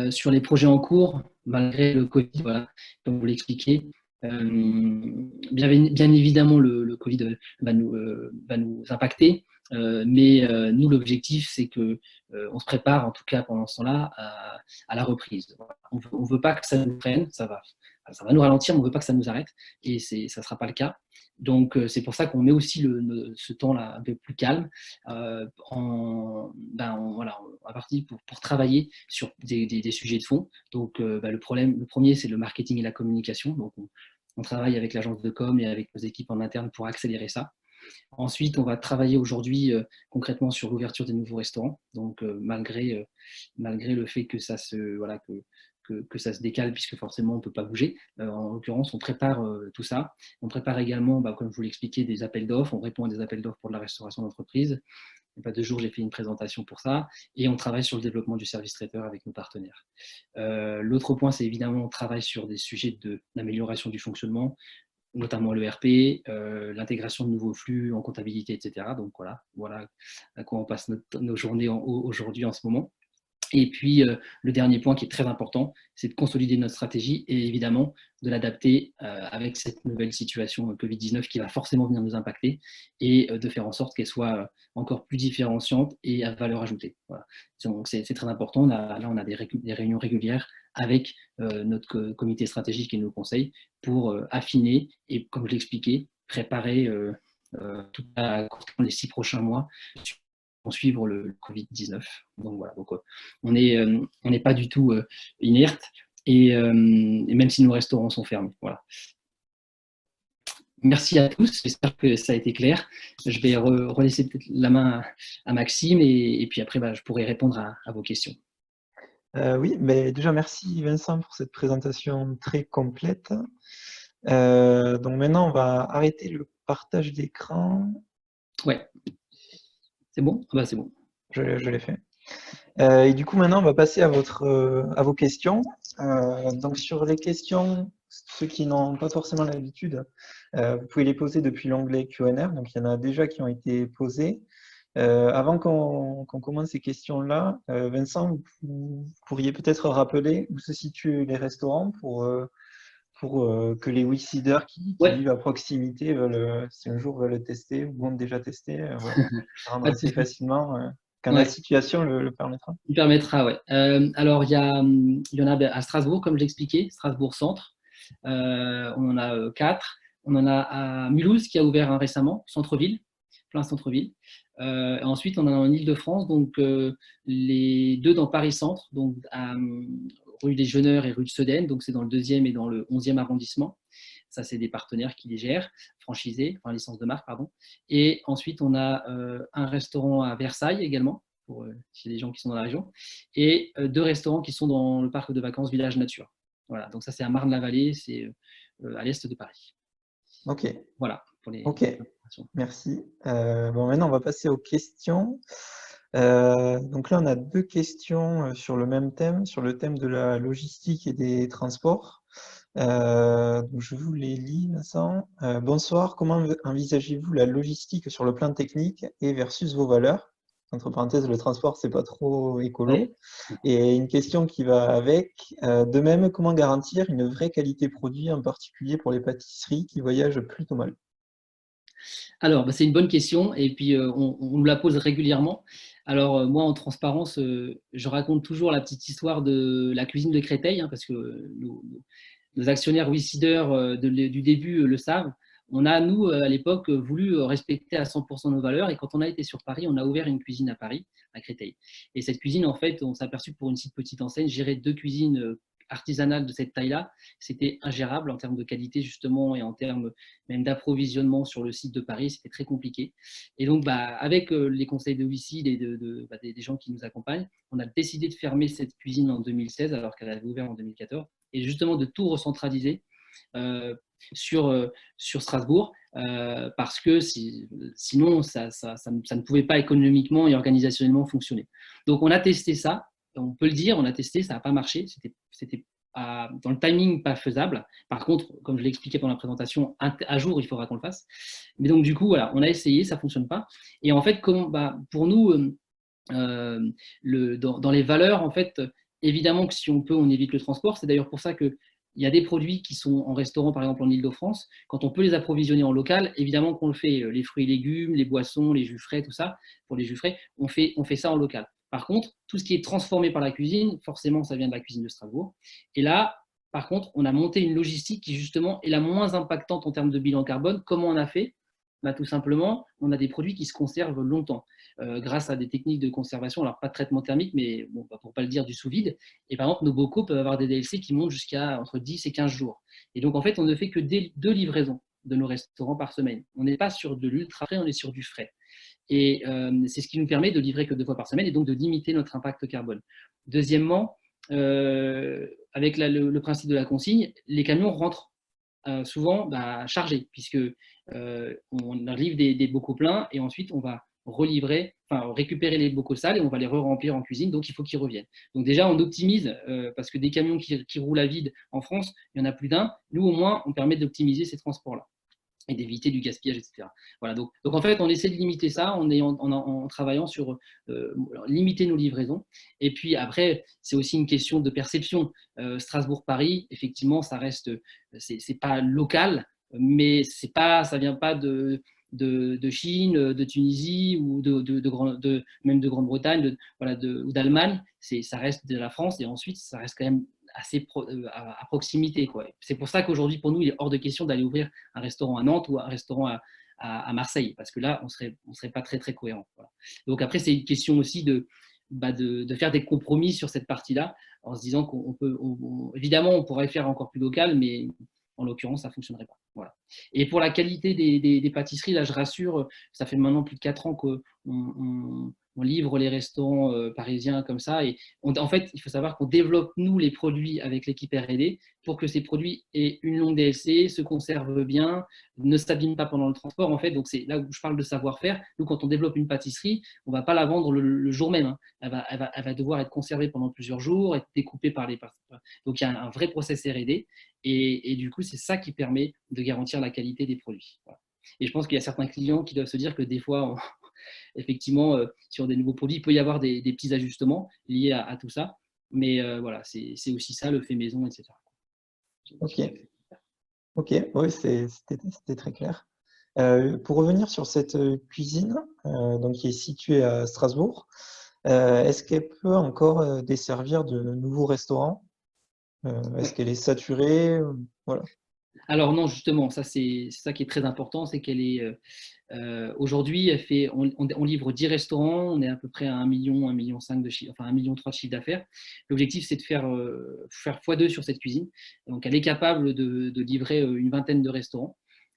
sur les projets en cours, malgré le Covid, voilà, comme vous l'expliquez, bien évidemment, le Covid va nous impacter, mais nous, l'objectif, c'est qu'on se prépare, en tout cas pendant ce temps-là, à la reprise. Voilà. On ne veut pas que ça nous freine, ça va nous ralentir, mais on ne veut pas que ça nous arrête, et ça ne sera pas le cas. Donc, c'est pour ça qu'on met aussi ce temps-là un peu plus calme, voilà, à partir pour travailler sur des sujets de fond. Donc, le premier, c'est le marketing et la communication. Donc, on travaille avec l'agence de com et avec nos équipes en interne pour accélérer ça. Ensuite, on va travailler aujourd'hui concrètement sur l'ouverture des nouveaux restaurants. Donc, malgré le fait que ça se décale, puisque forcément on ne peut pas bouger. En l'occurrence, on prépare tout ça. On prépare également, comme je vous l'expliquais, des appels d'offres. On répond à des appels d'offres pour de la restauration d'entreprise. Il n'y a pas 2 jours, j'ai fait une présentation pour ça. Et on travaille sur le développement du service traiteur avec nos partenaires. L'autre point, c'est évidemment, on travaille sur des sujets d'amélioration du fonctionnement, notamment l'ERP, l'intégration de nouveaux flux en comptabilité, etc. Donc voilà à quoi on passe nos journées aujourd'hui en ce moment. Et puis, le dernier point qui est très important, c'est de consolider notre stratégie et évidemment de l'adapter avec cette nouvelle situation Covid-19 qui va forcément venir nous impacter et de faire en sorte qu'elle soit encore plus différenciante et à valeur ajoutée. Voilà. Donc, c'est très important. Là, on a des réunions régulières avec notre comité stratégique et nos conseils pour affiner et, comme je l'expliquais, préparer tout à les 6 prochains mois pour suivre le Covid-19. Donc voilà, on n'est pas du tout inerte et même si nos restaurants sont fermés. Voilà. Merci à tous, j'espère que ça a été clair. Je vais relaisser peut-être la main à Maxime et puis après je pourrai répondre à vos questions. Oui, mais déjà merci Vincent pour cette présentation très complète. Donc maintenant, on va arrêter le partage d'écran. Ouais, c'est bon? C'est bon. Je l'ai fait. Et du coup, maintenant, on va passer à vos questions. Donc sur les questions, ceux qui n'ont pas forcément l'habitude, vous pouvez les poser depuis l'onglet Q&R. Donc il y en a déjà qui ont été posées. Avant qu'on commence ces questions-là, Vincent, vous pourriez peut-être rappeler où se situent les restaurants pour que les Wixiders qui vivent à proximité si un jour veulent tester ou ont déjà testé, se rendre assez facilement quand la situation le permettra. Il permettra, ouais. Alors, il y en a à Strasbourg, comme je l'expliquais, Strasbourg Centre. On en a 4. On en a à Mulhouse qui a ouvert récemment, centre-ville, plein centre-ville. Ensuite, on en a en Île-de-France, donc les 2 dans Paris-Centre, donc à rue des Jeuneurs et rue de Sedaine, donc c'est dans le 2e et dans le 11e arrondissement. Ça, c'est des partenaires qui les gèrent, franchisés, enfin licence de marque, pardon. Et ensuite, on a un restaurant à Versailles également, pour s'il y a des gens qui sont dans la région, et 2 restaurants qui sont dans le parc de vacances Village Nature. Voilà, donc ça, c'est à Marne-la-Vallée, c'est à l'est de Paris. Ok. Voilà pour les informations. Merci. Bon, maintenant, on va passer aux questions. Donc là, on a 2 questions sur le même thème, sur le thème de la logistique et des transports. Donc je vous les lis, Vincent. Bonsoir, comment envisagez-vous la logistique sur le plan technique et versus vos valeurs? Entre parenthèses, le transport, c'est pas trop écolo. Ouais. Et une question qui va avec, de même, comment garantir une vraie qualité produit, en particulier pour les pâtisseries qui voyagent plutôt mal? Alors, c'est une bonne question et puis on me la pose régulièrement. Alors, moi, en transparence, je raconte toujours la petite histoire de la cuisine de Créteil, parce que nos actionnaires Wixiders du début le savent. on a, nous, à l'époque, voulu respecter à 100% nos valeurs. Et quand on a été sur Paris, on a ouvert une cuisine à Paris, à Créteil. Et cette cuisine, en fait, on s'est aperçu que pour une si petite enseigne, gérer 2 cuisines artisanales de cette taille-là, c'était ingérable en termes de qualité, justement, et en termes même d'approvisionnement sur le site de Paris. C'était très compliqué. Et donc, avec les conseils de Wicid et des gens qui nous accompagnent, on a décidé de fermer cette cuisine en 2016, alors qu'elle avait ouvert en 2014, et justement de tout recentraliser euh, sur Strasbourg, parce que sinon, ça ne pouvait pas économiquement et organisationnellement fonctionner. Donc, on a testé ça, on peut le dire, on a testé, ça n'a pas marché, c'était dans le timing pas faisable. Par contre, comme je l'ai expliqué pendant la présentation, à jour, il faudra qu'on le fasse. Mais donc, du coup, voilà, on a essayé, ça ne fonctionne pas. Et en fait, pour nous, dans les valeurs, en fait, évidemment que si on peut, on évite le transport. C'est d'ailleurs pour ça qu'il y a des produits qui sont en restaurant, par exemple en Ile-de-France. Quand on peut les approvisionner en local, évidemment qu'on le fait. Les fruits et légumes, les boissons, les jus frais, tout ça, pour les jus frais, on fait ça en local. Par contre, tout ce qui est transformé par la cuisine, forcément, ça vient de la cuisine de Strasbourg. Et là, par contre, on a monté une logistique qui, justement, est la moins impactante en termes de bilan carbone. Comment on a fait? Tout simplement, on a des produits qui se conservent longtemps grâce à des techniques de conservation, alors pas de traitement thermique, mais bon, pour ne pas le dire, du sous-vide. Et par exemple, nos bocaux peuvent avoir des DLC qui montent jusqu'à entre 10 et 15 jours. Et donc, en fait, on ne fait que 2 livraisons de nos restaurants par semaine. On n'est pas sur de l'ultra frais, on est sur du frais. Et c'est ce qui nous permet de livrer que 2 fois par semaine et donc de limiter notre impact carbone. Deuxièmement, avec le principe de la consigne, les camions rentrent souvent chargés, puisque on livre des bocaux pleins et ensuite on va récupérer les bocaux sales et on va les re-remplir en cuisine, donc il faut qu'ils reviennent. Donc déjà, on optimise, parce que des camions qui roulent à vide en France, il y en a plus d'un. Nous, au moins, on permet d'optimiser ces transports-là et d'éviter du gaspillage, etc. Voilà, donc en fait, on essaie de limiter ça en travaillant sur limiter nos livraisons. Et puis après, c'est aussi une question de perception. Strasbourg-Paris, effectivement, ça reste, c'est pas local, mais ça vient pas de Chine, de Tunisie ou même de Grande-Bretagne, ou d'Allemagne. Ça reste de la France et ensuite, ça reste quand même assez à proximité, quoi. C'est pour ça qu'aujourd'hui, pour nous, il est hors de question d'aller ouvrir un restaurant à Nantes ou un restaurant à Marseille, parce que là, on serait pas très, très cohérent. Voilà. Donc après, c'est une question aussi de faire des compromis sur cette partie-là, en se disant évidemment, on pourrait faire encore plus local, mais en l'occurrence, ça ne fonctionnerait pas. Voilà. Et pour la qualité des pâtisseries, là, je rassure, ça fait maintenant plus de 4 ans qu'on on livre les restaurants parisiens comme ça. Et en fait, il faut savoir qu'on développe, nous, les produits avec l'équipe R&D pour que ces produits aient une longue DLC, se conservent bien, ne s'abîment pas pendant le transport. En fait, donc c'est là où je parle de savoir-faire. Nous, quand on développe une pâtisserie, on ne va pas la vendre le jour même. Hein. Elle va devoir être conservée pendant plusieurs jours, être découpée par les participants. Donc, il y a un vrai process R&D. Et du coup, c'est ça qui permet de garantir la qualité des produits. Voilà. Et je pense qu'il y a certains clients qui doivent se dire que des fois, effectivement, sur des nouveaux produits, il peut y avoir des petits ajustements liés à tout ça. Mais voilà, c'est aussi ça, le fait maison, etc. Ok, ok, oui, c'était très clair. Pour revenir sur cette cuisine, donc qui est située à Strasbourg, est-ce qu'elle peut encore desservir de nouveaux restaurants? Est-ce qu'elle est saturée? Voilà. Alors non, justement, ça c'est ça qui est très important, c'est qu'elle est aujourd'hui, on livre 10 restaurants, on est à peu près à 1 million, 1,5 million de chiffre, enfin 1,3 million de chiffre d'affaires. L'objectif, c'est de faire x2 sur cette cuisine. Donc, elle est capable de livrer une vingtaine de restaurants.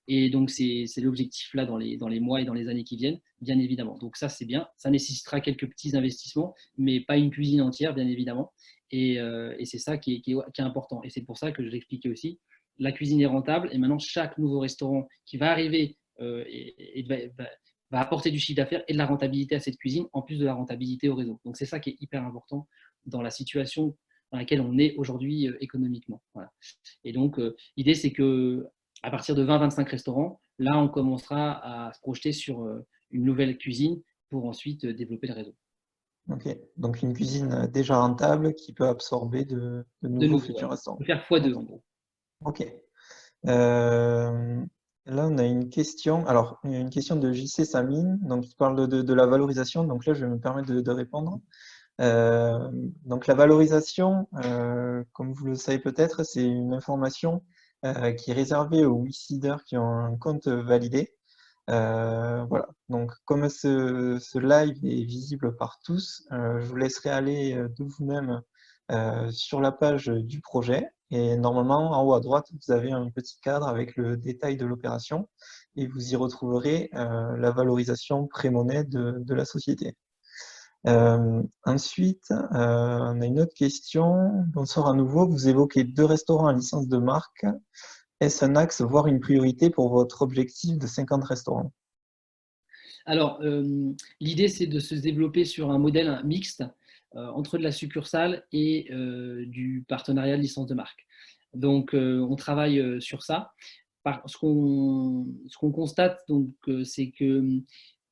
Et donc, c'est l'objectif là dans les mois et dans les années qui viennent, bien évidemment. Donc, ça, c'est bien. Ça nécessitera quelques petits investissements, mais pas une cuisine entière, bien évidemment. Et c'est ça qui est important. Et c'est pour ça que je l'expliquais aussi. La cuisine est rentable et maintenant, chaque nouveau restaurant qui va arriver et va apporter du chiffre d'affaires et de la rentabilité à cette cuisine, en plus de la rentabilité au réseau. Donc, c'est ça qui est hyper important dans la situation dans laquelle on est aujourd'hui économiquement. Voilà. Et donc, l'idée, c'est que à partir de 20-25 restaurants, là, on commencera à se projeter sur une nouvelle cuisine pour ensuite développer le réseau. Ok, donc une cuisine déjà rentable qui peut absorber de De nouveaux nouveau, ouais. futurs On restaurants. peut faire x2 Ok. en gros. Ok. Là, on a une question. Alors, une question de JC Samine, donc il parle de la valorisation. Donc là, je vais me permettre de répondre. Donc la valorisation, comme vous le savez peut-être, c'est une information qui est réservé aux WeSeeders qui ont un compte validé. Voilà, donc comme ce live est visible par tous, je vous laisserai aller de vous-même sur la page du projet et normalement en haut à droite vous avez un petit cadre avec le détail de l'opération et vous y retrouverez la valorisation pré-monnaie de la société. Ensuite, on a une autre question. Bonsoir à nouveau, vous évoquez 2 restaurants à licence de marque. Est-ce un axe, voire une priorité pour votre objectif de 50 restaurants? Alors, l'idée, c'est de se développer sur un modèle mixte entre de la succursale et du partenariat de licence de marque. Donc, on travaille sur ça. Ce qu'on constate, donc, c'est que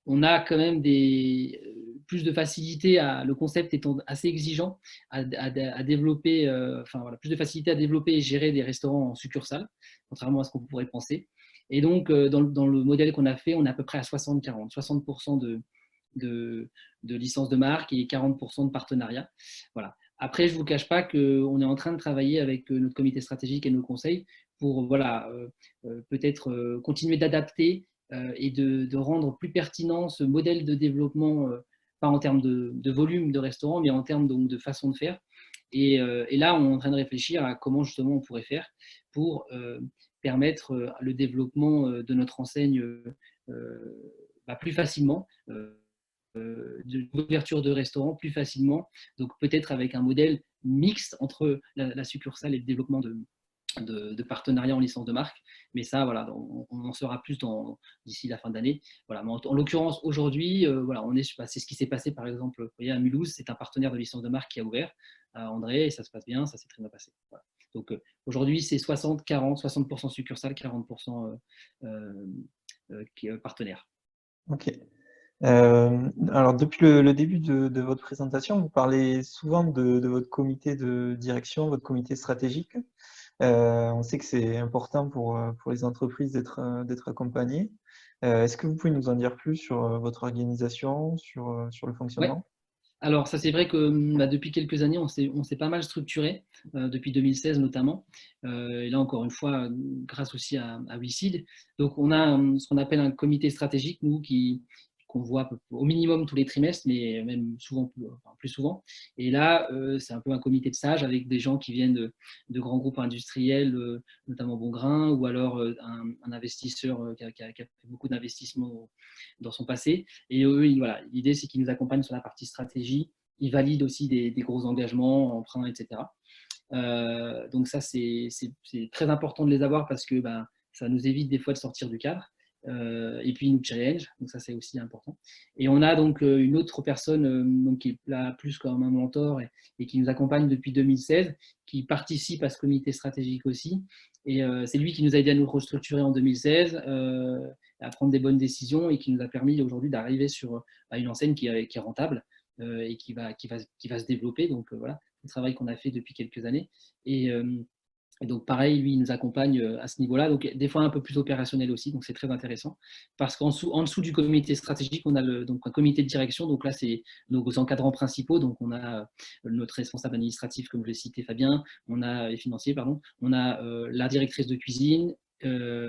on a quand même plus de facilité le concept étant assez exigeant à développer, enfin voilà, plus de facilité à développer et gérer des restaurants en succursale, contrairement à ce qu'on pourrait penser. Et donc, dans le modèle qu'on a fait, on est à peu près à 60-40, 60% de licence de marque et 40% de partenariat. Voilà. Après, je ne vous cache pas qu'on est en train de travailler avec notre comité stratégique et nos conseils pour voilà, peut-être continuer d'adapter et de rendre plus pertinent ce modèle de développement, pas en termes de volume de restaurants, mais en termes donc, de façon de faire. Et là, on est en train de réfléchir à comment justement on pourrait faire pour permettre le développement de notre enseigne plus facilement, de l'ouverture de restaurants plus facilement, donc peut-être avec un modèle mixte entre la succursale et le développement de partenariats en licence de marque. Mais ça, voilà, on en saura plus d'ici la fin d'année. Voilà, mais en l'occurrence, aujourd'hui, voilà, c'est ce qui s'est passé, par exemple, vous voyez, à Mulhouse, c'est un partenaire de licence de marque qui a ouvert, à André, et ça se passe bien, ça s'est très bien passé. Voilà. Donc aujourd'hui, c'est 60-40, 60% succursale, 40% partenaire. Ok. Alors, depuis le début de votre présentation, vous parlez souvent de votre comité de direction, votre comité stratégique. On sait que c'est important pour les entreprises d'être accompagnées. Est-ce que vous pouvez nous en dire plus sur votre organisation, sur le Ouais. fonctionnement? Alors, ça, c'est vrai que depuis quelques années, on s'est pas mal structuré, depuis 2016 notamment. Et là, encore une fois, grâce aussi à WeSeed. Donc, on a ce qu'on appelle un comité stratégique, nous, qu'on voit au minimum tous les trimestres, mais même souvent plus souvent. Et là, c'est un peu un comité de sages avec des gens qui viennent de grands groupes industriels, notamment Bongrain, ou alors un investisseur qui a fait beaucoup d'investissements dans son passé. Et eux, voilà, l'idée, c'est qu'ils nous accompagnent sur la partie stratégie. Ils valident aussi des gros engagements, emprunts, etc. Donc ça, c'est très important de les avoir parce que ça nous évite des fois de sortir du cadre. Et puis, ils nous challenge, donc ça, c'est aussi important. Et on a donc une autre personne donc, qui est là plus comme un mentor et qui nous accompagne depuis 2016, qui participe à ce comité stratégique aussi. Et c'est lui qui nous a aidé à nous restructurer en 2016, à prendre des bonnes décisions et qui nous a permis aujourd'hui d'arriver sur une enseigne qui est rentable et qui va se développer. Donc voilà, le travail qu'on a fait depuis quelques années. Et donc, pareil, lui, il nous accompagne à ce niveau-là. Donc, des fois, un peu plus opérationnel aussi. Donc, c'est très intéressant. Parce en dessous du comité stratégique, on a donc un comité de direction. Donc là, c'est nos encadrants principaux. Donc, on a notre responsable administratif, comme je l'ai cité, Fabien. On a les financiers, pardon. On a la directrice de cuisine,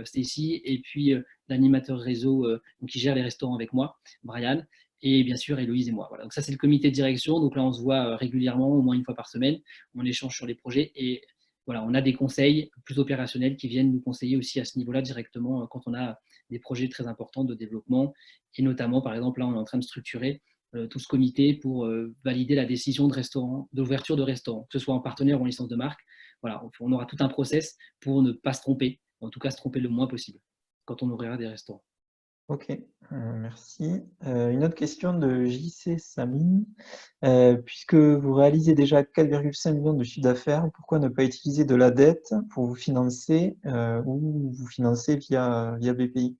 Stacy. Et puis, l'animateur réseau qui gère les restaurants avec moi, Brian. Et bien sûr, Héloïse et moi. Voilà. Donc, ça, c'est le comité de direction. Donc là, on se voit régulièrement, au moins une fois par semaine. On échange sur les projets. Et voilà, on a des conseils plus opérationnels qui viennent nous conseiller aussi à ce niveau-là directement quand on a des projets très importants de développement. Et notamment, par exemple, là, on est en train de structurer tout ce comité pour valider la décision d'ouverture de restaurant, que ce soit en partenaire ou en licence de marque. Voilà, on aura tout un process pour ne pas se tromper, en tout cas se tromper le moins possible quand on ouvrira des restaurants. Ok, merci. Une autre question de JC Samine. Puisque vous réalisez déjà 4,5 millions de chiffre d'affaires, pourquoi ne pas utiliser de la dette pour vous financer ou vous financer via BPI?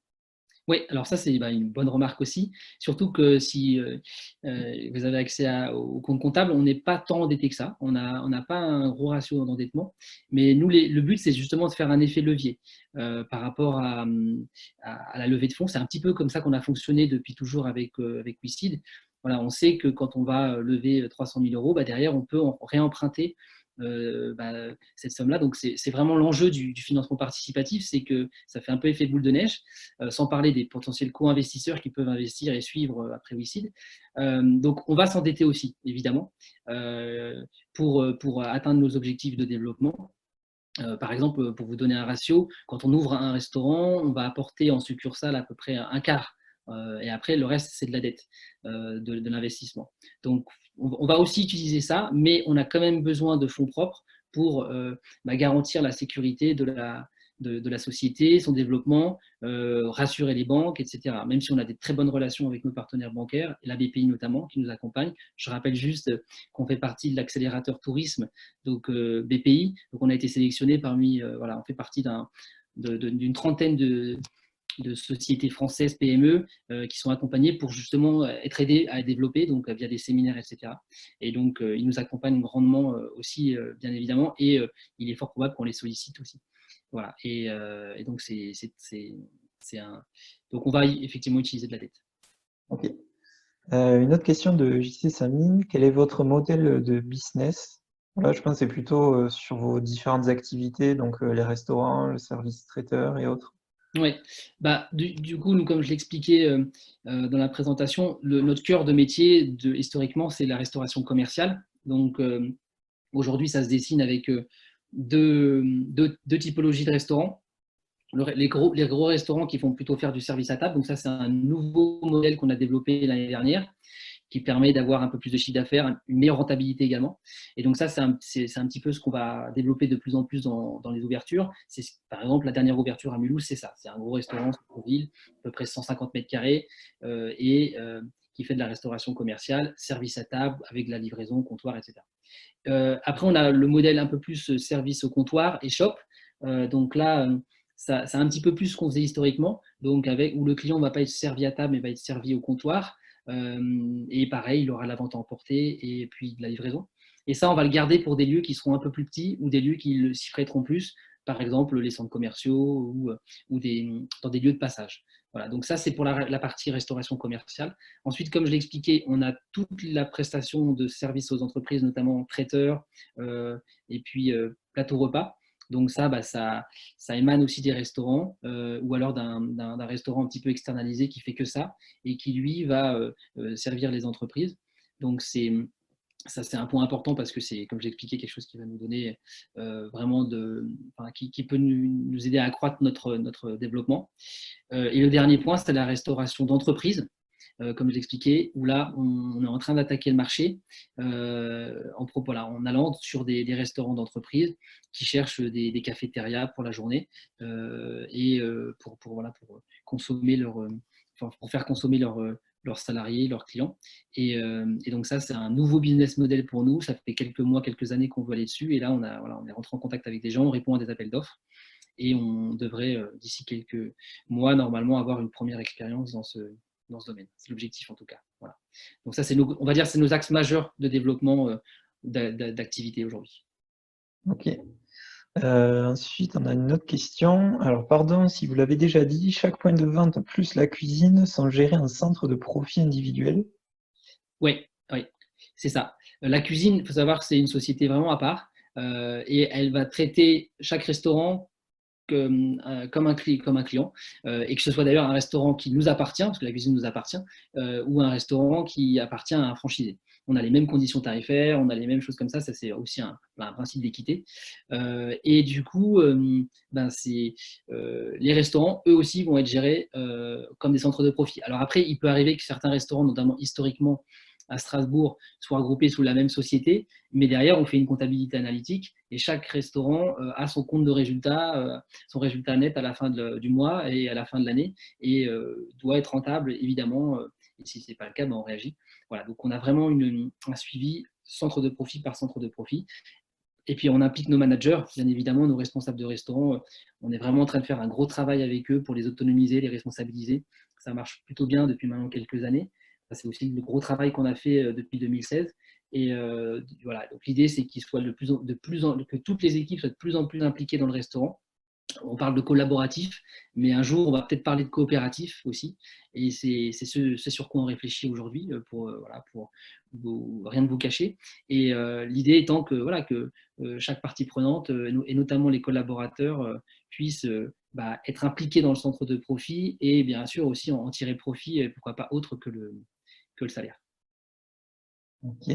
Oui, alors ça, c'est une bonne remarque aussi. Surtout que si vous avez accès au compte comptable, on n'est pas tant endetté que ça. On n'a pas un gros ratio d'endettement. Mais nous, le but, c'est justement de faire un effet levier par rapport à la levée de fonds. C'est un petit peu comme ça qu'on a fonctionné depuis toujours avec WeSeed. Voilà, on sait que quand on va lever 300 000 euros, derrière, on peut réemprunter cette somme-là. Donc, c'est vraiment l'enjeu du financement participatif, c'est que ça fait un peu effet boule de neige, sans parler des potentiels co-investisseurs qui peuvent investir et suivre après WICID. Donc, on va s'endetter aussi, évidemment, pour atteindre nos objectifs de développement. Par exemple, pour vous donner un ratio, quand on ouvre un restaurant, on va apporter en succursale à peu près un quart. Et après, le reste, c'est de la dette, de l'investissement. Donc, on va aussi utiliser ça, mais on a quand même besoin de fonds propres pour garantir la sécurité de la société, son développement, rassurer les banques, etc. Même si on a des très bonnes relations avec nos partenaires bancaires, la BPI notamment, qui nous accompagne. Je rappelle juste qu'on fait partie de l'accélérateur tourisme, donc BPI. Donc on a été sélectionné parmi, on fait partie d'une trentaine de sociétés françaises PME qui sont accompagnées pour justement être aidées à développer, donc via des séminaires, etc. Et donc, ils nous accompagnent grandement aussi, bien évidemment, et il est fort probable qu'on les sollicite aussi. Voilà. Et donc, donc, on va effectivement utiliser de la dette. Ok. Une autre question de JC Samine. Quel est votre modèle de business? Là, je pense que c'est plutôt sur vos différentes activités, donc les restaurants, le service traiteur et autres. Oui, du coup, nous, comme je l'expliquais dans la présentation, notre cœur de métier, historiquement, c'est la restauration commerciale. Donc, aujourd'hui, ça se dessine avec deux typologies de restaurants. Les gros restaurants qui font plutôt faire du service à table. Donc, ça, c'est un nouveau modèle qu'on a développé l'année dernière, qui permet d'avoir un peu plus de chiffre d'affaires, une meilleure rentabilité également. Et donc ça, c'est un petit peu ce qu'on va développer de plus en plus dans les ouvertures. Par exemple, la dernière ouverture à Mulhouse, c'est ça. C'est un gros restaurant sur ville, à peu près 150 mètres carrés, qui fait de la restauration commerciale, service à table, avec de la livraison, comptoir, etc. Après, on a le modèle un peu plus service au comptoir et shop. Donc là, c'est un petit peu plus ce qu'on faisait historiquement, donc où le client ne va pas être servi à table, mais va être servi au comptoir. Et pareil, il aura la vente à emporter et puis de la livraison. Et ça, on va le garder pour des lieux qui seront un peu plus petits ou des lieux qui s'y prêteront plus, par exemple les centres commerciaux ou dans des lieux de passage. Voilà, donc ça, c'est pour la partie restauration commerciale. Ensuite, comme je l'expliquais, on a toute la prestation de services aux entreprises, notamment traiteurs et puis plateau repas. Donc ça émane aussi des restaurants ou alors d'un restaurant un petit peu externalisé qui fait que ça et qui, lui, va servir les entreprises. Donc, ça, c'est un point important parce que c'est, comme je l'expliquais, quelque chose qui va nous donner vraiment qui peut nous aider à accroître notre développement. Et le dernier point, c'est la restauration d'entreprise. Comme je l'expliquais, où là, on est en train d'attaquer le marché en allant sur des restaurants d'entreprise qui cherchent des cafétérias pour la journée pour consommer pour faire consommer leurs salariés, leurs clients. Et donc ça, c'est un nouveau business model pour nous. Ça fait quelques mois, quelques années qu'on veut aller dessus. Et là, on est rentré en contact avec des gens, on répond à des appels d'offres. Et on devrait, d'ici quelques mois, normalement, avoir une première expérience dans ce domaine. C'est l'objectif en tout cas. Voilà. Donc ça, on va dire, c'est nos axes majeurs de développement d'activité aujourd'hui. Ok. Ensuite, on a une autre question. Alors, pardon si vous l'avez déjà dit, chaque point de vente plus la cuisine sont gérés en centre de profit individuel? Oui, c'est ça. La cuisine, il faut savoir que c'est une société vraiment à part et elle va traiter chaque restaurant comme un client, et que ce soit d'ailleurs un restaurant qui nous appartient, parce que la cuisine nous appartient, ou un restaurant qui appartient à un franchisé. On a les mêmes conditions tarifaires, on a les mêmes choses comme ça c'est aussi un principe d'équité. Et du coup, les restaurants, eux aussi, vont être gérés comme des centres de profit. Alors après, il peut arriver que certains restaurants, notamment historiquement à Strasbourg, soient regroupés sous la même société, mais derrière, on fait une comptabilité analytique et chaque restaurant a son compte de résultat, son résultat net à la fin du mois et à la fin de l'année et doit être rentable, évidemment. Et si ce n'est pas le cas, on réagit. Voilà, donc on a vraiment un suivi centre de profit par centre de profit. Et puis on implique nos managers, bien évidemment, nos responsables de restaurant. On est vraiment en train de faire un gros travail avec eux pour les autonomiser, les responsabiliser. Ça marche plutôt bien depuis maintenant quelques années. C'est aussi le gros travail qu'on a fait depuis 2016. Et voilà, donc l'idée, c'est que toutes les équipes soient de plus en plus impliquées dans le restaurant On parle de collaboratif, mais un jour, on va peut-être parler de coopératif aussi. Et c'est ce sur quoi on réfléchit aujourd'hui voilà, pour rien de vous cacher. Et l'idée étant que, voilà, que chaque partie prenante, et notamment les collaborateurs, puissent être impliqués dans le centre de profit et bien sûr aussi en tirer profit, et pourquoi pas autre que le salaire. Ok.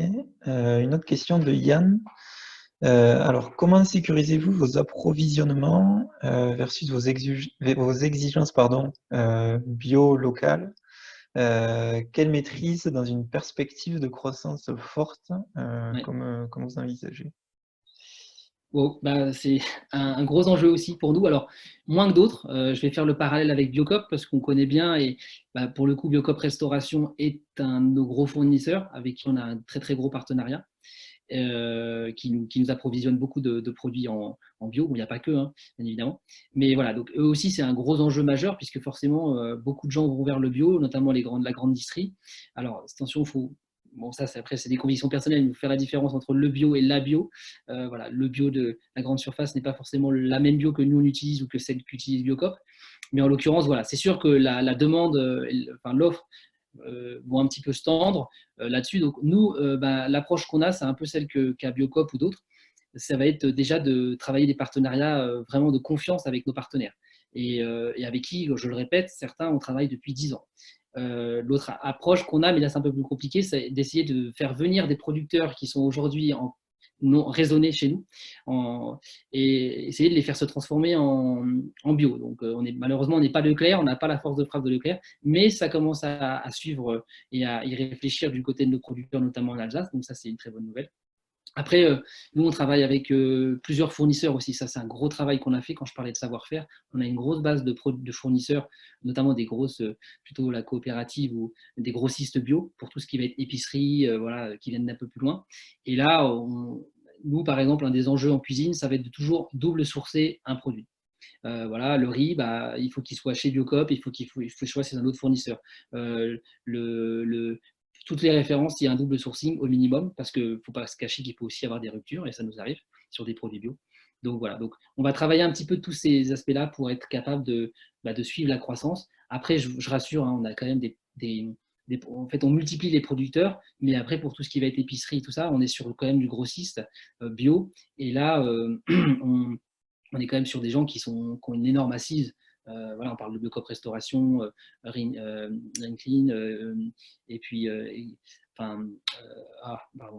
Une autre question de Yann. Alors, comment sécurisez-vous vos approvisionnements versus vos exigences pardon, bio locales? Quelle maîtrise dans une perspective de croissance forte, Ouais. comme vous envisagez? Wow, c'est un gros enjeu aussi pour nous. Alors, moins que d'autres, je vais faire le parallèle avec Biocop parce qu'on connaît bien et pour le coup, Biocop Restauration est un de nos gros fournisseurs avec qui on a un très très gros partenariat qui nous approvisionne beaucoup de produits en bio. Bon, il n'y a pas que, hein, bien évidemment. Mais voilà, donc eux aussi, c'est un gros enjeu majeur puisque forcément, beaucoup de gens vont vers le bio, notamment la grande distrie. Alors, attention, il faut. Bon, ça, après, c'est des convictions personnelles. Il faut faire la différence entre le bio et la bio. Voilà, le bio de la grande surface n'est pas forcément la même bio que nous on utilise ou que celle qu'utilise Biocop. Mais en l'occurrence, voilà, c'est sûr que la demande, enfin l'offre, vont un petit peu se tendre là-dessus. Donc nous, l'approche qu'on a, c'est un peu celle qu'a Biocop ou d'autres. Ça va être déjà de travailler des partenariats vraiment de confiance avec nos partenaires. Et avec qui, je le répète, certains on travaille depuis 10 ans. L'autre approche qu'on a, mais là c'est un peu plus compliqué, c'est d'essayer de faire venir des producteurs qui sont aujourd'hui non raisonnés chez nous et essayer de les faire se transformer en bio. Donc malheureusement, on n'est pas Leclerc, on n'a pas la force de frappe de Leclerc, mais ça commence à suivre et à y réfléchir du côté de nos producteurs, notamment en Alsace. Donc ça, c'est une très bonne nouvelle. Après, nous, on travaille avec plusieurs fournisseurs aussi. Ça, c'est un gros travail qu'on a fait quand je parlais de savoir-faire. On a une grosse base de fournisseurs, notamment des grosses, plutôt la coopérative ou des grossistes bio pour tout ce qui va être épicerie, voilà, qui viennent d'un peu plus loin. Et là, nous, par exemple, un des enjeux en cuisine, ça va être de toujours double sourcer un produit. Voilà, le riz, il faut qu'il soit chez Biocop, il faut choisir un autre fournisseur. Le, toutes les références, il y a un double sourcing au minimum, parce qu'il ne faut pas se cacher qu'il peut aussi avoir des ruptures, et ça nous arrive sur des produits bio. Donc voilà, donc on va travailler un petit peu tous ces aspects-là pour être capable de suivre la croissance. Après, je rassure, hein, on a quand même en fait, on multiplie les producteurs, mais après, pour tout ce qui va être épicerie et tout ça, on est sur quand même du grossiste bio. Et là, on est quand même sur des gens qui ont une énorme assise. Voilà, on parle de Biocop Restauration, Clean, et puis, pardon,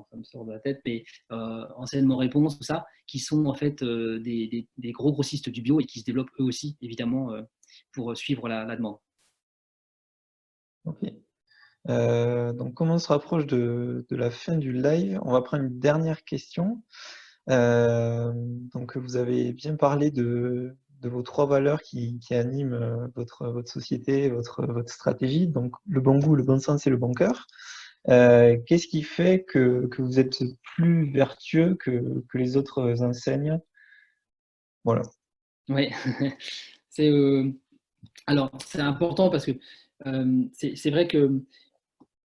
ça me sort de la tête, mais Enseignement Réponse, tout ça, qui sont en fait des gros grossistes du bio et qui se développent eux aussi, évidemment, pour suivre la demande. Ok. Donc, comme on se rapproche de la fin du live, on va prendre une dernière question. Donc, vous avez bien parlé de vos trois valeurs qui animent votre société, votre stratégie, donc le bon goût, le bon sens et le bon cœur. Qu'est-ce qui fait que vous êtes plus vertueux que les autres enseignes? Voilà. Oui, c'est alors c'est important parce que c'est vrai que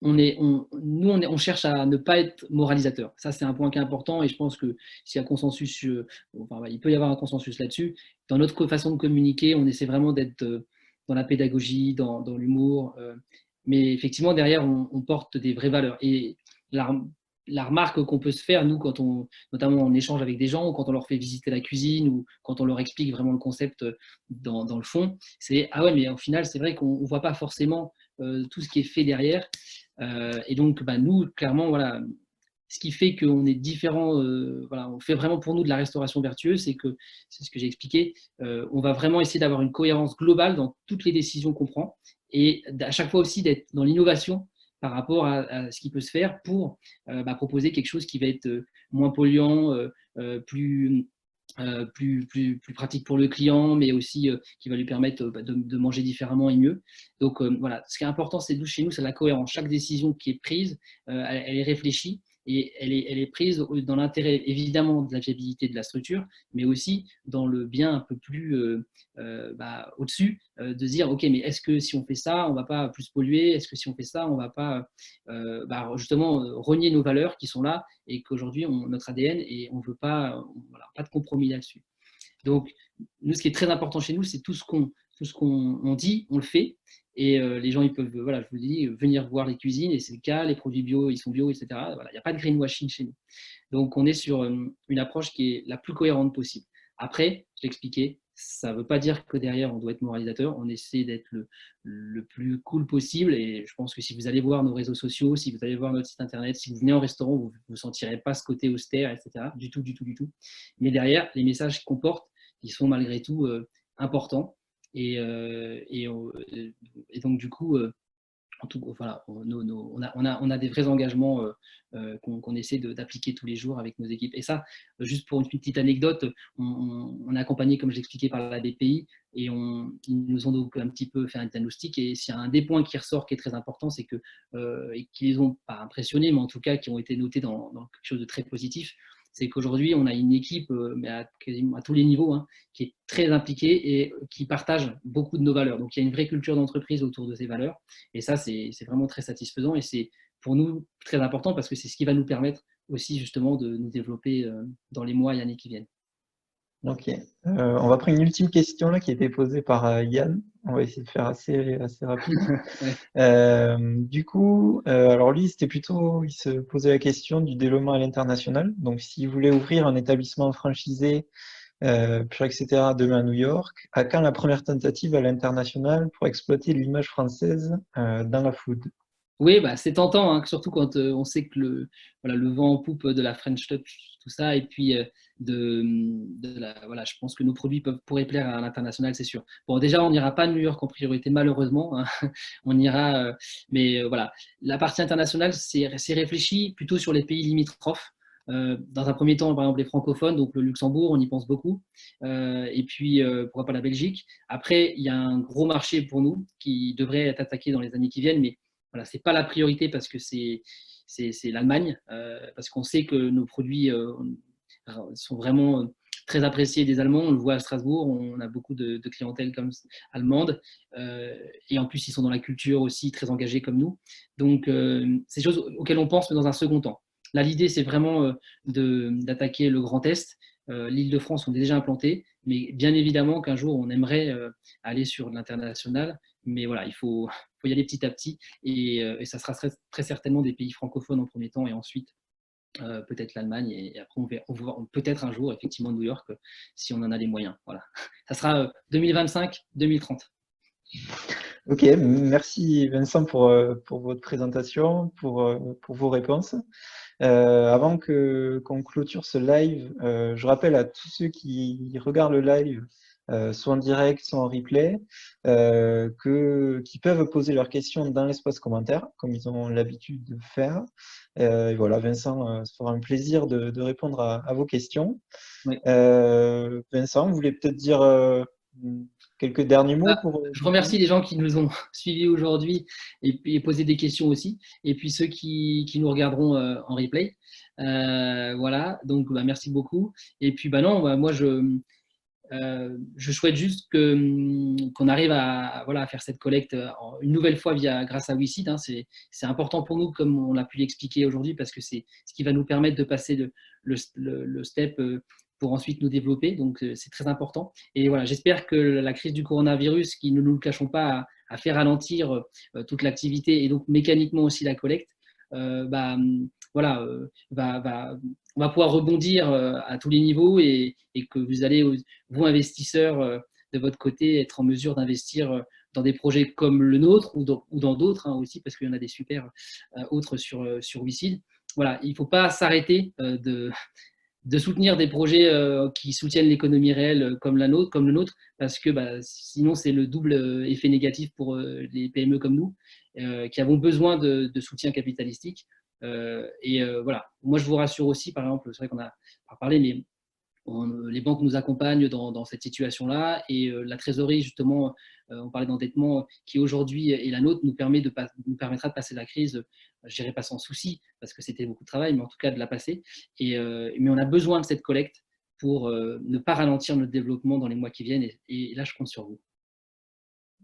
on cherche à ne pas être moralisateur. Ça, c'est un point qui est important et je pense que s'il y a consensus, il peut y avoir un consensus là-dessus. Dans notre façon de communiquer, on essaie vraiment d'être dans la pédagogie, dans l'humour, mais effectivement, derrière, on porte des vraies valeurs. Et la, la remarque qu'on peut se faire, nous, notamment on échange avec des gens, ou quand on leur fait visiter la cuisine, ou quand on leur explique vraiment le concept dans le fond, c'est ah ouais, mais au final, c'est vrai qu'on ne voit pas forcément tout ce qui est fait derrière. Et donc, nous, clairement, voilà, ce qui fait qu'on est différent, voilà, on fait vraiment pour nous de la restauration vertueuse, c'est ce que j'ai expliqué, on va vraiment essayer d'avoir une cohérence globale dans toutes les décisions qu'on prend et à chaque fois aussi d'être dans l'innovation par rapport à ce qui peut se faire pour proposer quelque chose qui va être moins polluant, plus pratique pour le client, mais aussi qui va lui permettre de manger différemment et mieux. Donc voilà, ce qui est important, c'est chez nous, c'est la cohérence. Chaque décision qui est prise, elle est réfléchie et elle est prise dans l'intérêt évidemment de la viabilité de la structure, mais aussi dans le bien un peu plus au-dessus, de se dire ok, mais est-ce que si on fait ça, on ne va pas plus polluer? Est-ce que si on fait ça, on ne va pas justement renier nos valeurs qui sont là et qu'aujourd'hui notre ADN et on ne veut pas, voilà, pas de compromis là-dessus. Donc nous, ce qui est très important chez nous, c'est tout ce qu'on dit, on le fait. Et les gens, ils peuvent, voilà, je vous dis, venir voir les cuisines, et c'est le cas, les produits bio, ils sont bio, etc. Voilà, il n'y a pas de greenwashing chez nous. Donc, on est sur une approche qui est la plus cohérente possible. Après, je l'expliquais, ça ne veut pas dire que derrière, on doit être moralisateur. On essaie d'être le plus cool possible. Et je pense que si vous allez voir nos réseaux sociaux, si vous allez voir notre site internet, si vous venez au restaurant, vous ne sentirez pas ce côté austère, etc. Du tout, du tout, du tout. Mais derrière, les messages qu'on porte, ils sont malgré tout importants. Et donc, du coup, voilà, on a des vrais engagements qu'on essaie d'appliquer tous les jours avec nos équipes. Et ça, juste pour une petite anecdote, on est accompagné, comme je l'expliquais, par la BPI, et ils nous ont donc un petit peu fait un diagnostic. Et s'il y a un des points qui ressort qui est très important, c'est que, et qui les ont pas impressionnés, mais en tout cas qui ont été notés dans quelque chose de très positif, c'est qu'aujourd'hui, on a une équipe, mais quasiment à tous les niveaux, hein, qui est très impliquée et qui partage beaucoup de nos valeurs. Donc, il y a une vraie culture d'entreprise autour de ces valeurs. Et ça, c'est vraiment très satisfaisant. Et c'est pour nous très important parce que c'est ce qui va nous permettre aussi justement de nous développer dans les mois et années qui viennent. Ok. On va prendre une ultime question là qui a été posée par Yann. On va essayer de faire assez rapide. Ouais. Du coup, alors lui, il se posait la question du développement à l'international. Donc, s'il voulait ouvrir un établissement franchisé, etc., demain à New York, à quand la première tentative à l'international pour exploiter l'image française dans la food? Oui, bah, c'est tentant, hein, surtout quand on sait que voilà, le vent en poupe de la French Touch, tout ça, et puis voilà, je pense que nos produits pourraient plaire à l'international, c'est sûr. Bon, déjà, on n'ira pas à New York en priorité, malheureusement, hein. On ira, mais voilà, la partie internationale, c'est réfléchi plutôt sur les pays limitrophes. Dans un premier temps, par exemple, les francophones, donc le Luxembourg, on y pense beaucoup, et puis pourquoi pas la Belgique. Après, il y a un gros marché pour nous qui devrait être attaqué dans les années qui viennent, mais voilà, ce n'est pas la priorité parce que c'est l'Allemagne, parce qu'on sait que nos produits sont vraiment très appréciés des Allemands. On le voit à Strasbourg, on a beaucoup de clientèle comme allemande, et en plus ils sont dans la culture aussi très engagés comme nous. Donc c'est des choses auxquelles on pense, mais dans un second temps. Là, l'idée, c'est vraiment d'attaquer le Grand Est. L'Île-de-France, on est déjà implanté, mais bien évidemment qu'un jour, on aimerait aller sur l'international. Mais voilà, il faut y aller petit à petit. Et ça sera très certainement des pays francophones en premier temps, et ensuite peut-être l'Allemagne. Et après, on verra peut-être un jour, effectivement, New York, si on en a les moyens. Voilà. Ça sera 2025-2030. Ok, merci Vincent pour votre présentation, pour vos réponses. Avant qu'on clôture ce live, je rappelle à tous ceux qui regardent le live, soit en direct, soit en replay, qui peuvent poser leurs questions dans l'espace commentaire, comme ils ont l'habitude de faire. Et voilà, Vincent se fera un plaisir de répondre à vos questions. Oui. Vincent, vous voulez peut-être dire quelques derniers mots Je pour remercie finir? les gens qui nous ont suivis aujourd'hui et posé des questions aussi. Et puis ceux qui nous regarderont en replay. Voilà, donc bah, merci beaucoup. Et puis bah non, bah, moi je souhaite juste qu'on arrive voilà, à faire cette collecte une nouvelle fois grâce à WeSeed, hein. C'est important pour nous, comme on l'a pu l'expliquer aujourd'hui, parce que c'est ce qui va nous permettre de passer le step pour ensuite nous développer. Donc, c'est très important. Et voilà, j'espère que la crise du coronavirus, qui, ne nous le cachons pas, a fait ralentir toute l'activité et donc mécaniquement aussi la collecte, voilà, on va pouvoir rebondir à tous les niveaux, et que vous allez, vous investisseurs, de votre côté, être en mesure d'investir dans des projets comme le nôtre ou dans d'autres, hein, aussi, parce qu'il y en a des super autres sur WeSeed. Voilà, il ne faut pas s'arrêter de soutenir des projets qui soutiennent l'économie réelle comme le nôtre, parce que bah, sinon c'est le double effet négatif pour les PME comme nous, qui avons besoin de soutien capitalistique. Voilà, moi je vous rassure aussi, par exemple, c'est vrai qu'on a pas parlé, mais les banques nous accompagnent dans cette situation-là, et la trésorerie, justement, on parlait d'endettement, qui aujourd'hui est la nôtre, nous permettra de passer la crise, je dirais pas sans souci, parce que c'était beaucoup de travail, mais en tout cas de la passer. Mais on a besoin de cette collecte pour ne pas ralentir notre développement dans les mois qui viennent, et là, je compte sur vous.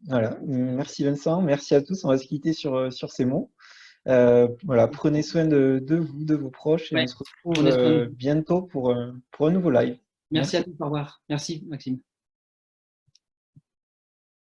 Voilà, merci Vincent, merci à tous. On va se quitter sur ces mots. Voilà, prenez soin de vous, de vos proches, et on Ouais, se retrouve prenez soin de vous. bientôt pour un nouveau live. Merci à Merci. tous, au revoir. Merci, Maxime.